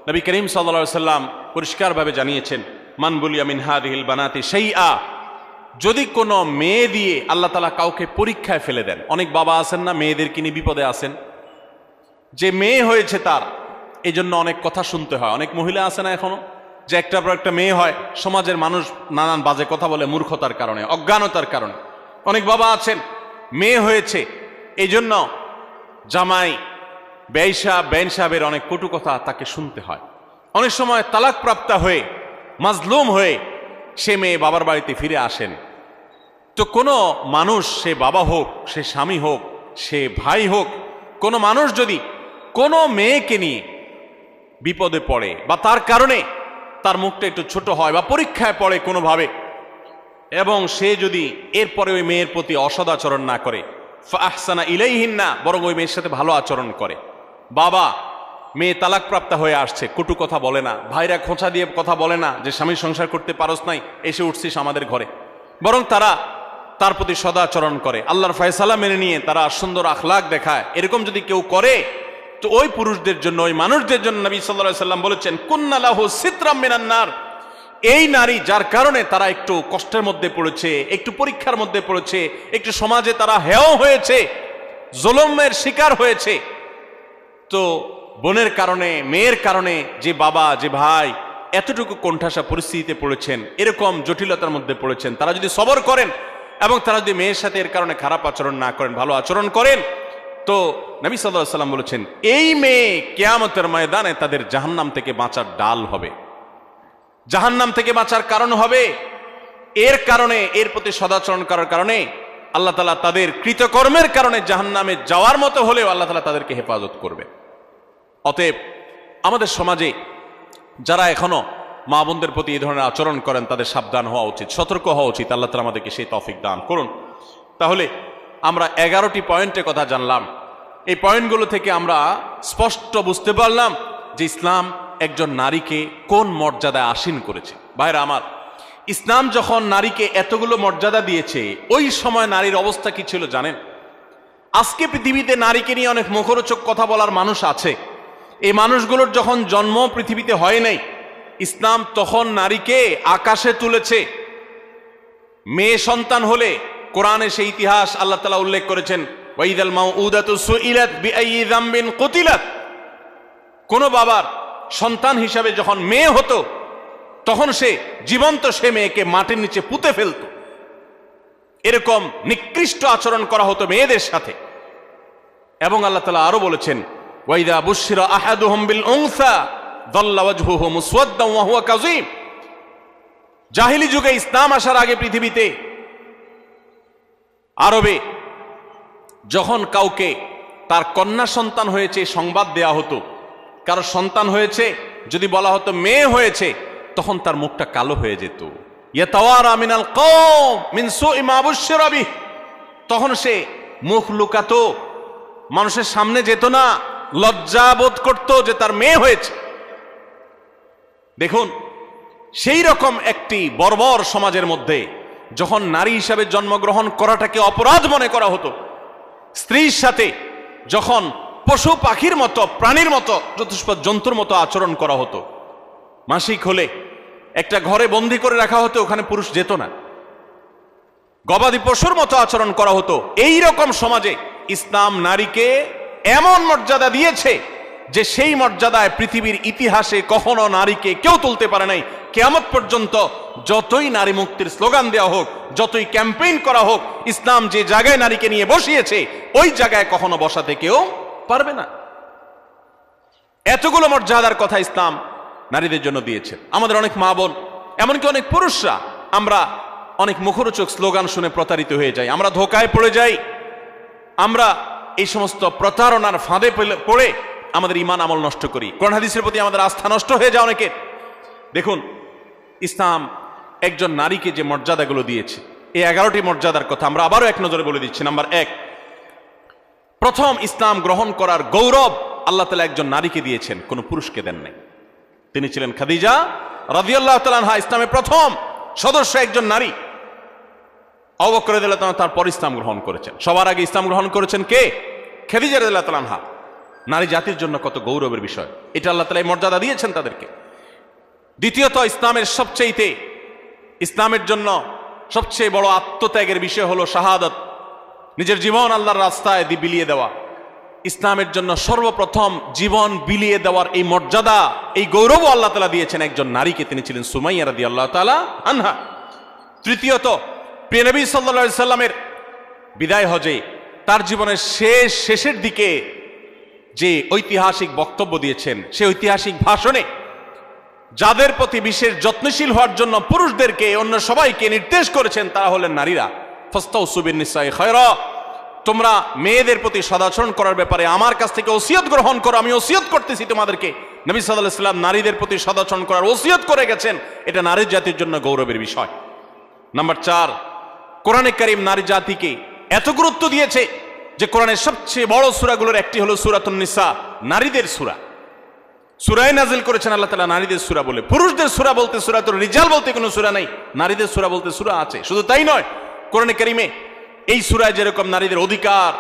নবী করিম সাল্লাল্লাহু আলাইহি সাল্লাম পরিষ্কারভাবে জানিয়েছেন, মান বুলিয়া মিন হাদিহিল বানাতি শাইআ, যদি কোনো মেয়ে দিয়ে আল্লাহ তাআলা কাউকে পরীক্ষায় ফেলে দেন। অনেক বাবা আছেন না, মেয়েদেরকে নিয়ে বিপদে আছেন, যে মেয়ে হয়েছে তার এই জন্য অনেক কথা শুনতে হয়। অনেক মহিলা আছে না এখনো, যে একটার পর একটা মেয়ে হয়, সমাজের মানুষ নানান বাজে কথা বলে মূর্খতার কারণে, অজ্ঞানতার কারণে। অনেক বাবা আছেন মেয়ে হয়েছে এই জন্য জামাই বেন সাহেবের অনেক কটু কথা তাকে শুনতে হয়। অনেক সময় তালাক প্রাপ্ত হয়ে মাজলুম হয়ে সে মেয়ে বাবার বাড়িতে ফিরে আসেন। তো কোনো মানুষ, সে বাবা হোক, সে স্বামী হোক, সে ভাই হোক, কোনো মানুষ যদি কোনো মেয়েকে নিয়ে বিপদে পড়ে বা তার কারণে তার মুখটা একটু ছোট হয় বা পরীক্ষায় পড়ে কোনোভাবে, এবং সে যদি এরপরে ওই মেয়ের প্রতি অসদাচরণ না করে, ফাহসানা ইলাইহিন্না, বরং ওই মেয়ের সাথে ভালো আচরণ করে। বাবা, মেয়ে তালাক প্রাপ্ত হয়ে আসছে, কটু কথা বলে না, ভাইরা খোঁচা দিয়ে কথা বলে না যে স্বামী সংসার করতে পারস নাই, এসে উঠছিস আমাদের ঘরে, বরং তারা তার প্রতি সদাচরণ করে, আল্লাহর ফয়সালা মেনে নিয়ে তারা সুন্দর আখলাক দেখায়। এরকম যদি কেউ করে তো ওই পুরুষদের জন্য, ওই মানুষদের জন্য নবী সাল্লাল্লাহু আলাইহি সাল্লাম বলেছেন, কুন্না লাহু সিতরাম মিনান নার, এই নারী যার কারণে তারা একটু কষ্টের মধ্যে পড়েছে, একটু পরীক্ষার মধ্যে পড়েছে, একটু সমাজে তারা হেয় হয়েছে, জুলুমের শিকার হয়েছে, তো বোনের কারণে, মেয়ের কারণে যে বাবা, যে ভাই এতটুকু কোণঠাসা পরিস্থিতিতে পড়েছেন, এরকম জটিলতার মধ্যে পড়েছেন, তারা যদি সবর করেন এবং তারা যদি মেয়ের সাথে এর কারণে খারাপ আচরণ না করেন, ভালো আচরণ করেন, তো নবী সাল্লাল্লাহু আলাইহি সাল্লাম বলেছেন এই মেয়ে কিয়ামতের ময়দানে তাদের জাহান্নাম থেকে বাঁচার ডাল হবে, জাহান্নাম থেকে বাঁচার কারণ হবে। এর কারণে, এর প্রতি সদাচরণ করার কারণে আল্লাহ তাআলা তাদের কৃতকর্মের কারণে জাহান্নামে যাওয়ার মতো হলেও আল্লাহ তাআলা তাদেরকে হেফাজত করবে। অতএব আমাদের সমাজে যারা এখনো মা বোনদের প্রতি এই ধরনের আচরণ করেন তাদের সাবধান হওয়া উচিত, সতর্ক হওয়া উচিত। আল্লাহ তাআলা আমাদেরকে সেই তৌফিক দান করুন। তাহলে আমরা 11টি পয়েন্টের কথা জানলাম। এই পয়েন্টগুলো থেকে আমরা স্পষ্ট বুঝতে পারলাম যে ইসলাম একজন নারীকে কোন মর্যাদায় আসীন করেছে। ভাইরা আমার, ইসলাম যখন নারীকে এতগুলো মর্যাদা দিয়েছে, ওই সময় নারীর অবস্থা কি ছিল জানেন? আজকে পৃথিবীতে নারীকে নিয়ে অনেক মুখরোচক কথা বলার মানুষ আছে। এই মানুষগুলোর যখন জন্ম পৃথিবীতে হয় নাই, ইসলাম তখন নারীকে আকাশে তুলেছে। মেয়ে সন্তান হলে কোরআনে সেই ইতিহাস আল্লাহ তাআলা উল্লেখ করেছেন, ওয়াইদাল মাউউদাতু সুইলাত বিআইয়ি যামবিন কুতিলাত। কোন বাবার সন্তান হিসাবে যখন মেয়ে হতো, তখন সে জীবন্ত সে মেয়েকে মাটির নিচে পুঁতে ফেলত। এরকম নিকৃষ্ট আচরণ করা হতো মেয়েদের সাথে। এবং আল্লাহ তাআলা আরো বলেছেন, ওয়াইদা বুশিরা আহাদুহুম বিল উনসা যাল্লা ওয়াজহুহু মুসওয়াদ্দান ওয়া হুয়া কাযীম। জাহিলি যুগে, ইসলাম আসার আগে পৃথিবীতে, আরবে যখন কাউকে তার কন্যা সন্তান হয়েছে সংবাদ দেয়া হতো, কারো সন্তান হয়েছে যদি বলা হতো মেয়ে হয়েছে, তখন তার মুখটা কালো হয়ে যেত। ইয়াতাওয়ারা মিনাল কওম মিন সুই মা বুশিরা বিহি, তখন সে মুখ লুকাতো, মানুষের সামনে যেত না, লজ্জা বোধ করত যে তার মেয়ে হয়েছে। দেখুন, সেই রকম একটি বর্বর সমাজের মধ্যে যখন নারী হিসাবে জন্মগ্রহণ করাটাকে অপরাধ মনে করা হতো, স্ত্রীর সাথে যখন পশু পাখির মতো, প্রাণীর মতো, চতুষ্পদ জন্তুর মতো আচরণ করা হতো, মাসিক হলে একটা ঘরে বন্দি করে রাখা হতো, ওখানে পুরুষ যেত না, গবাদি পশুর মতো আচরণ করা হতো, এই রকম সমাজে ইসলাম নারীকে এমন মর্যাদা দিয়েছে যে সেই মর্যাদায় পৃথিবীর ইতিহাসে কখনো নারীকে কেউ তুলতে পারে নাই। কিয়ামত পর্যন্ত যতই নারী মুক্তির স্লোগান দেওয়া হোক, যতই ক্যাম্পেইন করা হোক, ইসলাম যে জায়গায় নারীকে নিয়ে বসিয়েছে ওই জায়গায় কখনো বসাতে কেউ পারবে না। এতগুলো মর্যাদার কথা ইসলাম নারীদের জন্য দিয়েছে। আমাদের অনেক মা বোন, এমনকি অনেক পুরুষরা, আমরা অনেক মুখরোচক স্লোগান শুনে প্রতারিত হয়ে যাই, আমরা ধোকায় পড়ে যাই, আমরা এই সমস্ত প্রতারণার ফাঁদে পড়ে আমাদের ঈমান আমল নষ্ট করি, কোরআন হাদিসের প্রতি আমাদের আস্থা নষ্ট হয়ে যায় অনেকের। দেখুন, ইসলাম একজন নারীকে যে মর্যাদাগুলো দিয়েছে, এই 11টি মর্যাদার কথা আমরা আবারও এক নজরে বলে দিচ্ছি। নাম্বার 1, প্রথম ইসলাম গ্রহণ করার গৌরব আল্লাহ তাআলা একজন নারীকে দিয়েছেন, কোন পুরুষকে দেন নাই। তিনি ছিলেন খাদিজা রাদিয়াল্লাহু তাআলা আনহা, ইসলামের প্রথম সদস্য একজন নারী। আবু বকর রাদিয়াল্লাহু তাআলা তারপর ইসলাম গ্রহণ করেছেন। সবার আগে ইসলাম গ্রহণ করেছেন কে? খাদিজা রাদিয়াল্লাহু তাআলা আনহা। নারী জাতির জন্য কত গৌরবের বিষয়, এটা আল্লাহ তাআলা এই মর্যাদা দিয়েছেন তাদেরকে। দ্বিতীয়ত, ইসলামের জন্য সবচেয়ে বড় আত্মত্যাগের বিষয় হলো শাহাদাত, নিজের জীবন আল্লাহর রাস্তায় বিলিয়ে দেওয়া। ইসলামের জন্য সর্বপ্রথম জীবন বিলিয়ে দেওয়ার এই মর্যাদা, এই গৌরব আল্লাহ তাআলা দিয়েছেন একজন নারীকে, তিনি ছিলেন সুমাইয়া রাদিয়াল্লাহু তাআলা আনহা। তৃতীয়ত, প্রিয় নবী সাল্লাল্লাহু আলাইহি সাল্লামের বিদায় হজে তার জীবনের শেষের দিকে যে ঐতিহাসিক বক্তব্য দিয়েছেন, সেই ঐতিহাসিক ভাষণে যাদের প্রতি বিশেষ যত্নশীল হওয়ার জন্য পুরুষদেরকে অন্য সবাইকে নির্দেশ করেছেন, তারা হলেন নারীরা। ফাস্তাউসু বিন-নিসাই খায়রা, তোমরা মেয়েদের প্রতি সদাচরণ করার ব্যাপারে আমার কাছ থেকে ওসিয়ত গ্রহণ করো, আমি ওসিয়ত করতেছি তোমাদেরকে। নবী সাল্লাল্লাহু আলাইহি সাল্লাম নারীদের প্রতি সদাচরণ করার ওসিয়ত করে গেছেন, এটা নারী জাতির জন্য গৌরবের বিষয়। নাম্বার 4, কোরআনে কারীম নারী জাতিকে এত গুরুত্ব দিয়েছে যে কোরআনের সবচেয়ে বড় সূরাগুলোর একটি হলো সূরাতুন নিসা, নারীদের সূরা। সূরায়ে নাজিল করেছেন আল্লাহ তাআলা নারীদের সূরা বলে। পুরুষদের সূরা বলতে সূরাতুর রিজাল বলতে কোনো সূরা নাই, নারীদের সূরা বলতে সূরা আছে। শুধু তাই নয়, কোরআনে কারীমে এই সূরায় যেরকম নারীদের অধিকার,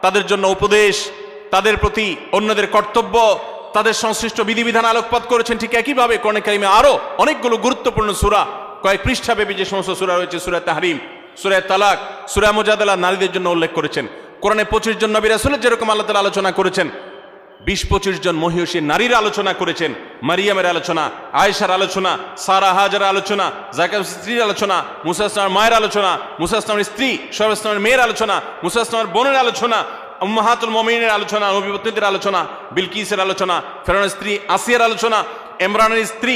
তাদের জন্য উপদেশ, তাদের প্রতি অন্যদের কর্তব্য, তাদের সংশ্লিষ্ট বিধিবিধান আলোকপাত করেছেন, ঠিক একইভাবে কোরআনে কারীমে আরো অনেকগুলো গুরুত্বপূর্ণ সূরা, কয়েক পৃষ্ঠাব্যাপী যে সমস্ত সূরা রয়েছে, সূরা তাহরিম, সূরা তালাক, সূরা মুজাদালা, নারীদের জন্য উল্লেখ করেছেন। কোরআনে 25 জন নবী রাসূলের যেরকম আল্লাহ তাআলা আলোচনা করেছেন, 20-25 জন মহিষী নারীর আলোচনা করেছেন। মারিয়ামের আলোচনা, আয়েশার আলোচনা, সারা হাজারের আলোচনা, যাকারিয়ার স্ত্রীর আলোচনা, মুসা ইসলামের মায়ের আলোচনা, মুসা ইসলামের স্ত্রী শুআয়ব ইসলামের মেয়ের আলোচনা, মুসা ইসলামের বোনের আলোচনা, উম্মাহাতুল মুমিনিনের আলোচনা, নবীপতিদের আলোচনা, বিলকিসের আলোচনা, ফেরাউনের স্ত্রী আসিয়ার আলোচনা, ইমরানের স্ত্রী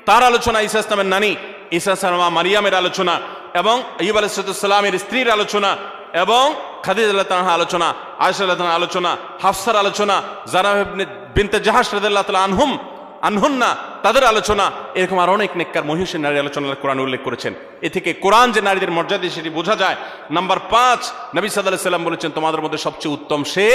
তার আলোচনা, ঈসা ইসলামের নানী ঈসা ইসলাম মারিয়ামের আলোচনা, এবং আইয়ুব আলাইহিস সালামের স্ত্রীর আলোচনা, এবং খাদিজা রাদিয়াল্লাহু তাআলা আলোচনা, আয়েশা রাদিয়াল্লাহু তাআলা আলোচনা, হাফসার আলোচনা, যারাহ বিনতে জাহাশ রাদিয়াল্লাহু তাআলা আনহুন্না তাদের আলোচনা, এরকম আর অনেক নেককার মহিষী নারীর আলোচনা কোরআন উল্লেখ করেছেন। এ থেকে কোরআন যে নারীদের মর্যাদা সেটি বোঝা যায়। নাম্বার 5, নবী সাল্লাল্লাহু আলাইহি সাল্লাম বলেছেন, তোমাদের মধ্যে সবচেয়ে উত্তম সে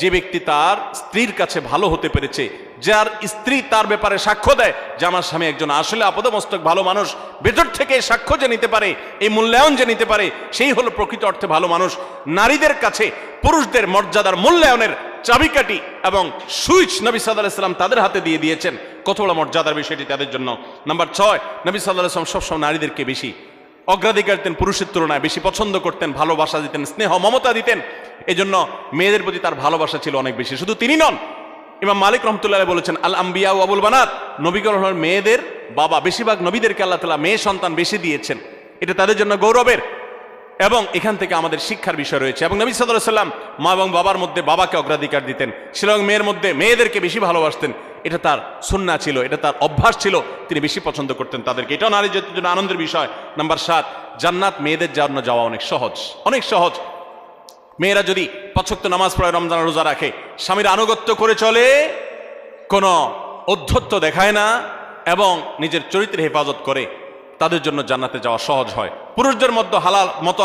যে ব্যক্তি তার স্ত্রীর কাছে ভালো হতে পেরেছে, যার স্ত্রী তার ব্যাপারে সাক্ষ্য দেয় যে আমার স্বামী একজন আসলে আপাদমস্তক ভালো মানুষ, ভেতর থেকে সাক্ষ্য যে নিতে পারে, এই মূল্যায়ন যে নিতে পারে, সেই হলো প্রকৃত অর্থে ভালো মানুষ। নারীদের কাছে পুরুষদের মর্যাদার মূল্যায়নের চাবিকাঠি এবং সুইচ নবী সাল্লাল্লাহু আলাইহি সাল্লাম তাদের হাতে দিয়ে দিয়েছেন। কত বড় মর্যাদার বিষয়টি তাদের জন্য। নাম্বার 6, নবী সাল্লাল্লাহু আলাইহি সাল্লাম সবসময় নারীদেরকে বেশি অগ্রাধিকার দিতেন, পুরুষের তুলনায় বেশি পছন্দ করতেন, ভালোবাসা দিতেন, স্নেহ মমতা দিতেন। এজন্য মেয়েদের প্রতি তার ভালোবাসা ছিল অনেক বেশি। শুধু তিনি নন, ইমাম মালিক রাহমাতুল্লাহ আলাইহি বলেছেন, আল আম্বিয়া ওয়া আবুল বানাত, নবীগণ হলেন মেয়েদের বাবা। বেশিরভাগ নবীদেরকে আল্লাহ তাআলা মেয়ে সন্তান বেশি দিয়েছেন, এটা তাদের জন্য গৌরবের। এবং এখান থেকে আমাদের শিক্ষার বিষয় রয়েছে। এবং নবী সাল্লাল্লাহু আলাইহি সাল্লাম মা এবং বাবার মধ্যে বাবাকে অগ্রাধিকার দিতেন, এবং মেয়ের মধ্যে মেয়েদেরকে বেশি ভালোবাসতেন। এটা তার সুন্নাহ ছিল, এটা তার অভ্যাস ছিল, তিনি বেশি পছন্দ করতেন তাদেরকে। এটাও নারীর জন্য আনন্দের বিষয়। নাম্বার 7, জান্নাত মেয়েদের জন্য যাওয়া অনেক সহজ, অনেক সহজ। মেয়েরা যদি 5 ওয়াক্ত নামাজ পড়ে, রমজান রোজা রাখে, স্বামীর আনুগত্য করে চলে, কোনো ঔদ্ধত্য দেখায় না, এবং নিজের চরিত্রের হেফাজত করে, তাদের জন্য জান্নাতে যাওয়া সহজ হয়। পুরুষদের মধ্যে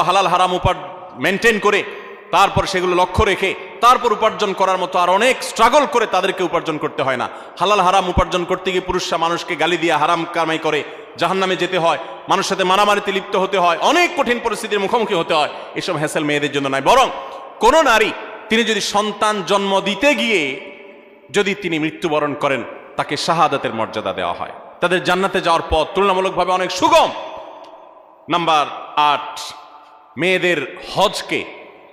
হালাল হারাম মেনটেন করে, তারপর সেগুলো লক্ষ্য রেখে তারপর উপার্জন করার মতো আর অনেক স্ট্রাগল করে তাদেরকে উপার্জন করতে হয় না। হালাল হারাম উপার্জন করতে গিয়ে পুরুষরা মানুষকে গালি দিয়ে হারাম কামাই করে জাহান্নামে যেতে হয়, মানুষের সাথে মারামারিতে লিপ্ত হতে হয়, অনেক কঠিন পরিস্থিতির মুখোমুখি হতে হয়। এসব হ্যাসেল মেয়েদের জন্য নয়। বরং কোন নারী তিনি যদি সন্তান জন্ম দিতে গিয়ে যদি তিনি মৃত্যুবরণ করেন, তাকে শাহাদাতের মর্যাদা দেওয়া হয়, তাদের জান্নাতে যাওয়ার পথ তুলনামূলকভাবে অনেক সুগম। নাম্বার 8, মেয়েদের হজকে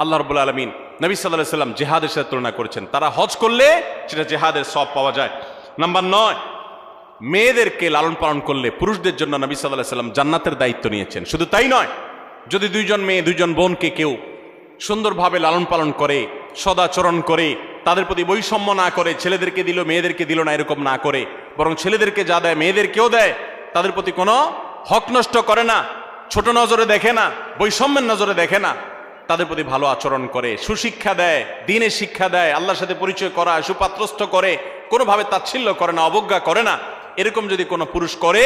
আল্লাহ রাব্বুল আলামিন নবী সাল্লাল্লাহু আলাইহি সাল্লাম জিহাদের সাথে তুলনা করেছেন। তারা হজ করলে সেটা জিহাদের সওয়াব পাওয়া যায়। নাম্বার 9, মেয়েদেরকে লালন পালন করলে পুরুষদের জন্য নবী সাল্লাল্লাহু আলাইহি সাল্লাম জান্নাতের দায়িত্ব নিয়েছেন। শুধু তাই নয়, যদি 2 জন মেয়ে 2 জন বোনকে কেউ সুন্দরভাবে লালন পালন করে, সদাচরণ করে, তাদের প্রতি বৈষম্য না করে, ছেলেদেরকে দিল মেয়েদেরকে দিল না এরকম না করে, বরং ছেলেদেরকে যা দেয় মেয়েদেরকেও দেয়, তাদের প্রতি কোনো হক নষ্ট করে না, ছোট নজরে দেখে না, বৈষম্যের নজরে দেখে না, তাদের প্রতি ভালো আচরণ করে, সুশিক্ষা দেয়, দ্বীনের শিক্ষা দেয়, আল্লাহর সাথে পরিচয় করায়, সুপাত্রস্থ করে, কোনোভাবে তাচ্ছিল্য করে না, অবজ্ঞা করে না, এরকম যদি কোনো পুরুষ করে,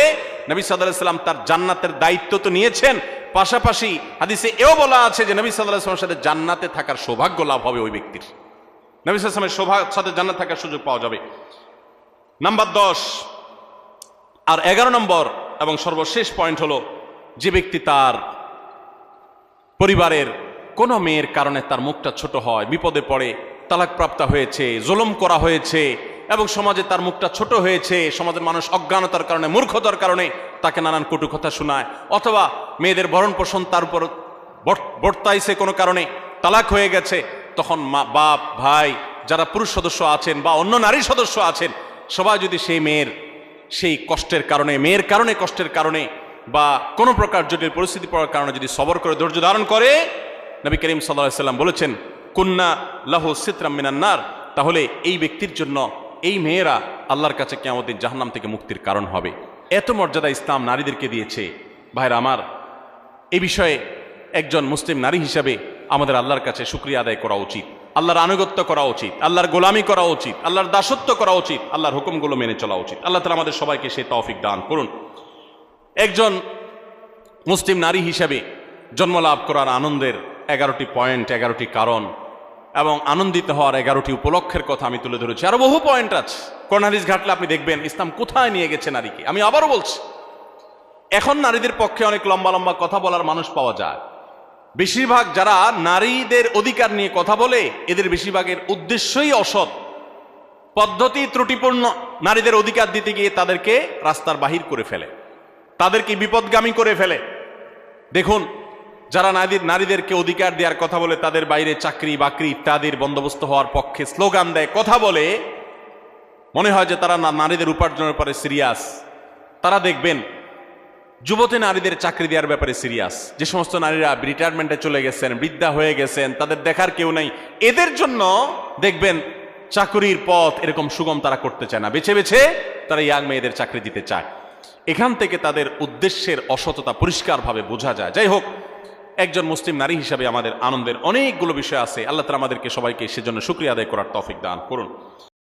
নবী সাল্লাল্লাহু আলাইহি ওয়াসাল্লাম তার জান্নাতের দায়িত্ব তো নিয়েছেন, পাশাপাশি হাদিসে এও বলা আছে যে নবী সাল্লাল্লাহু আলাইহি ওয়াসাল্লামের সাথে জান্নাতে থাকার সৌভাগ্য লাভ হবে ওই ব্যক্তির। নবী সাল্লাল্লাহু আলাইহি ওয়াসাল্লামের সাথে জান্নাত থাকার সুযোগ পাওয়া যাবে। নাম্বার 10 আর 11 নম্বর এবং সর্বশেষ পয়েন্ট হলো, যে ব্যক্তি তার পরিবারের কোনো মেয়ের কারণে তার মুখটা ছোট হয়, বিপদে পড়ে, তালাকপ্রাপ্ত হয়েছে, জুলুম করা হয়েছে এবং সমাজে তার মুখটা ছোট হয়েছে, সমাজের মানুষ অজ্ঞানতার কারণে, মূর্খতার কারণে তাকে নানান কটু কথা শোনায়, অথবা মেয়েদের ভরণ পোষণ তার উপর বর্তাইছে কোনো কারণে, তালাক হয়ে গেছে, তখন মা, বাপ, ভাই, যারা পুরুষ সদস্য আছেন বা অন্য নারী সদস্য আছেন, সবাই যদি সেই মেয়ের সেই কষ্টের কারণে, মেয়ের কারণে, কষ্টের কারণে বা কোনো প্রকার জটিল পরিস্থিতি পড়ার কারণে যদি সবর করে ধৈর্য ধারণ করে, নবী করিম সাল্লাল্লাহু আলাইহি ওয়াসাল্লাম বলেছেন কুন্না লাহু সিতরাম মিনান নার, তাহলে এই ব্যক্তির জন্য এই মেয়েরা আল্লাহর কাছে কিয়ামতের দিন জাহান্নাম থেকে মুক্তির কারণ হবে। এত মর্যাদা ইসলাম নারীদেরকে দিয়েছে। ভাইরা আমার, এই বিষয়ে একজন মুসলিম নারী হিসাবে আমাদের আল্লাহর কাছে শুকরিয়া আদায় করা উচিত, আল্লাহর আনুগত্য করা উচিত, আল্লাহর গোলামি করা উচিত, আল্লাহর দাসত্ব করা উচিত, আল্লাহর হুকুমগুলো মেনে চলা উচিত। আল্লাহ তাআলা আমাদের সবাইকে সেই তৌফিক দান করুন। একজন মুসলিম নারী হিসাবে জন্মলাভ করার আনন্দের 11টি পয়েন্ট, 11টি কারণ এবং আনন্দিত হওয়ার 11টি উপলক্ষের কথা আমি তুলে ধরেছি। আরো বহু পয়েন্ট আছে, কোরআন হাদিস ঘাটলে আপনি দেখবেন ইসলাম কোথায় নিয়ে গেছে নারীকে। আমি আবারও বলছি, এখন নারীদের পক্ষে অনেক লম্বা লম্বা কথা বলার মানুষ পাওয়া যায়। বেশিরভাগ যারা নারীদের অধিকার নিয়ে কথা বলে, এদের বেশিরভাগের উদ্দেশ্যই অসৎ, পদ্ধতি ত্রুটিপূর্ণ। নারীদের অধিকার দিতে গিয়ে তাদেরকে রাস্তার বাহির করে ফেলে, তাদেরকে বিপদগামী করে ফেলে। দেখুন, যারা নারীদেরকে অধিকার দেওয়ার কথা বলে, তাদের বাইরে চাকরি বাকরি ইত্যাদির বন্দোবস্ত হওয়ার পক্ষে স্লোগান দেয়, কথা বলে, মনে হয় যে তারা নারীদের উপার্জনের পরে সিরিয়াস। তারা দেখবেন যুবতী নারীদের চাকরি দেওয়ার ব্যাপারে সিরিয়াস। যে সমস্ত নারীরা রিটায়ারমেন্টে চলে গেছেন, বৃদ্ধা হয়ে গেছেন, তাদের দেখার কেউ নাই, এদের জন্য দেখবেন চাকরির পথ এরকম সুগম তারা করতে চায় না, বেছে বেছে তারা ইয়াং মেয়েদের চাকরি দিতে চায়। এখান থেকে তাদের উদ্দেশ্যের অসততা পরিষ্কারভাবে বোঝা যায়। যাই হোক, একজন মুসলিম নারী হিসাবে আমাদের আনন্দের অনেকগুলো বিষয় আছে। আল্লাহ তাআলা আমাদেরকে সবাইকে সেজন্য শুকরিয়া আদায় করার তৌফিক দান করুন।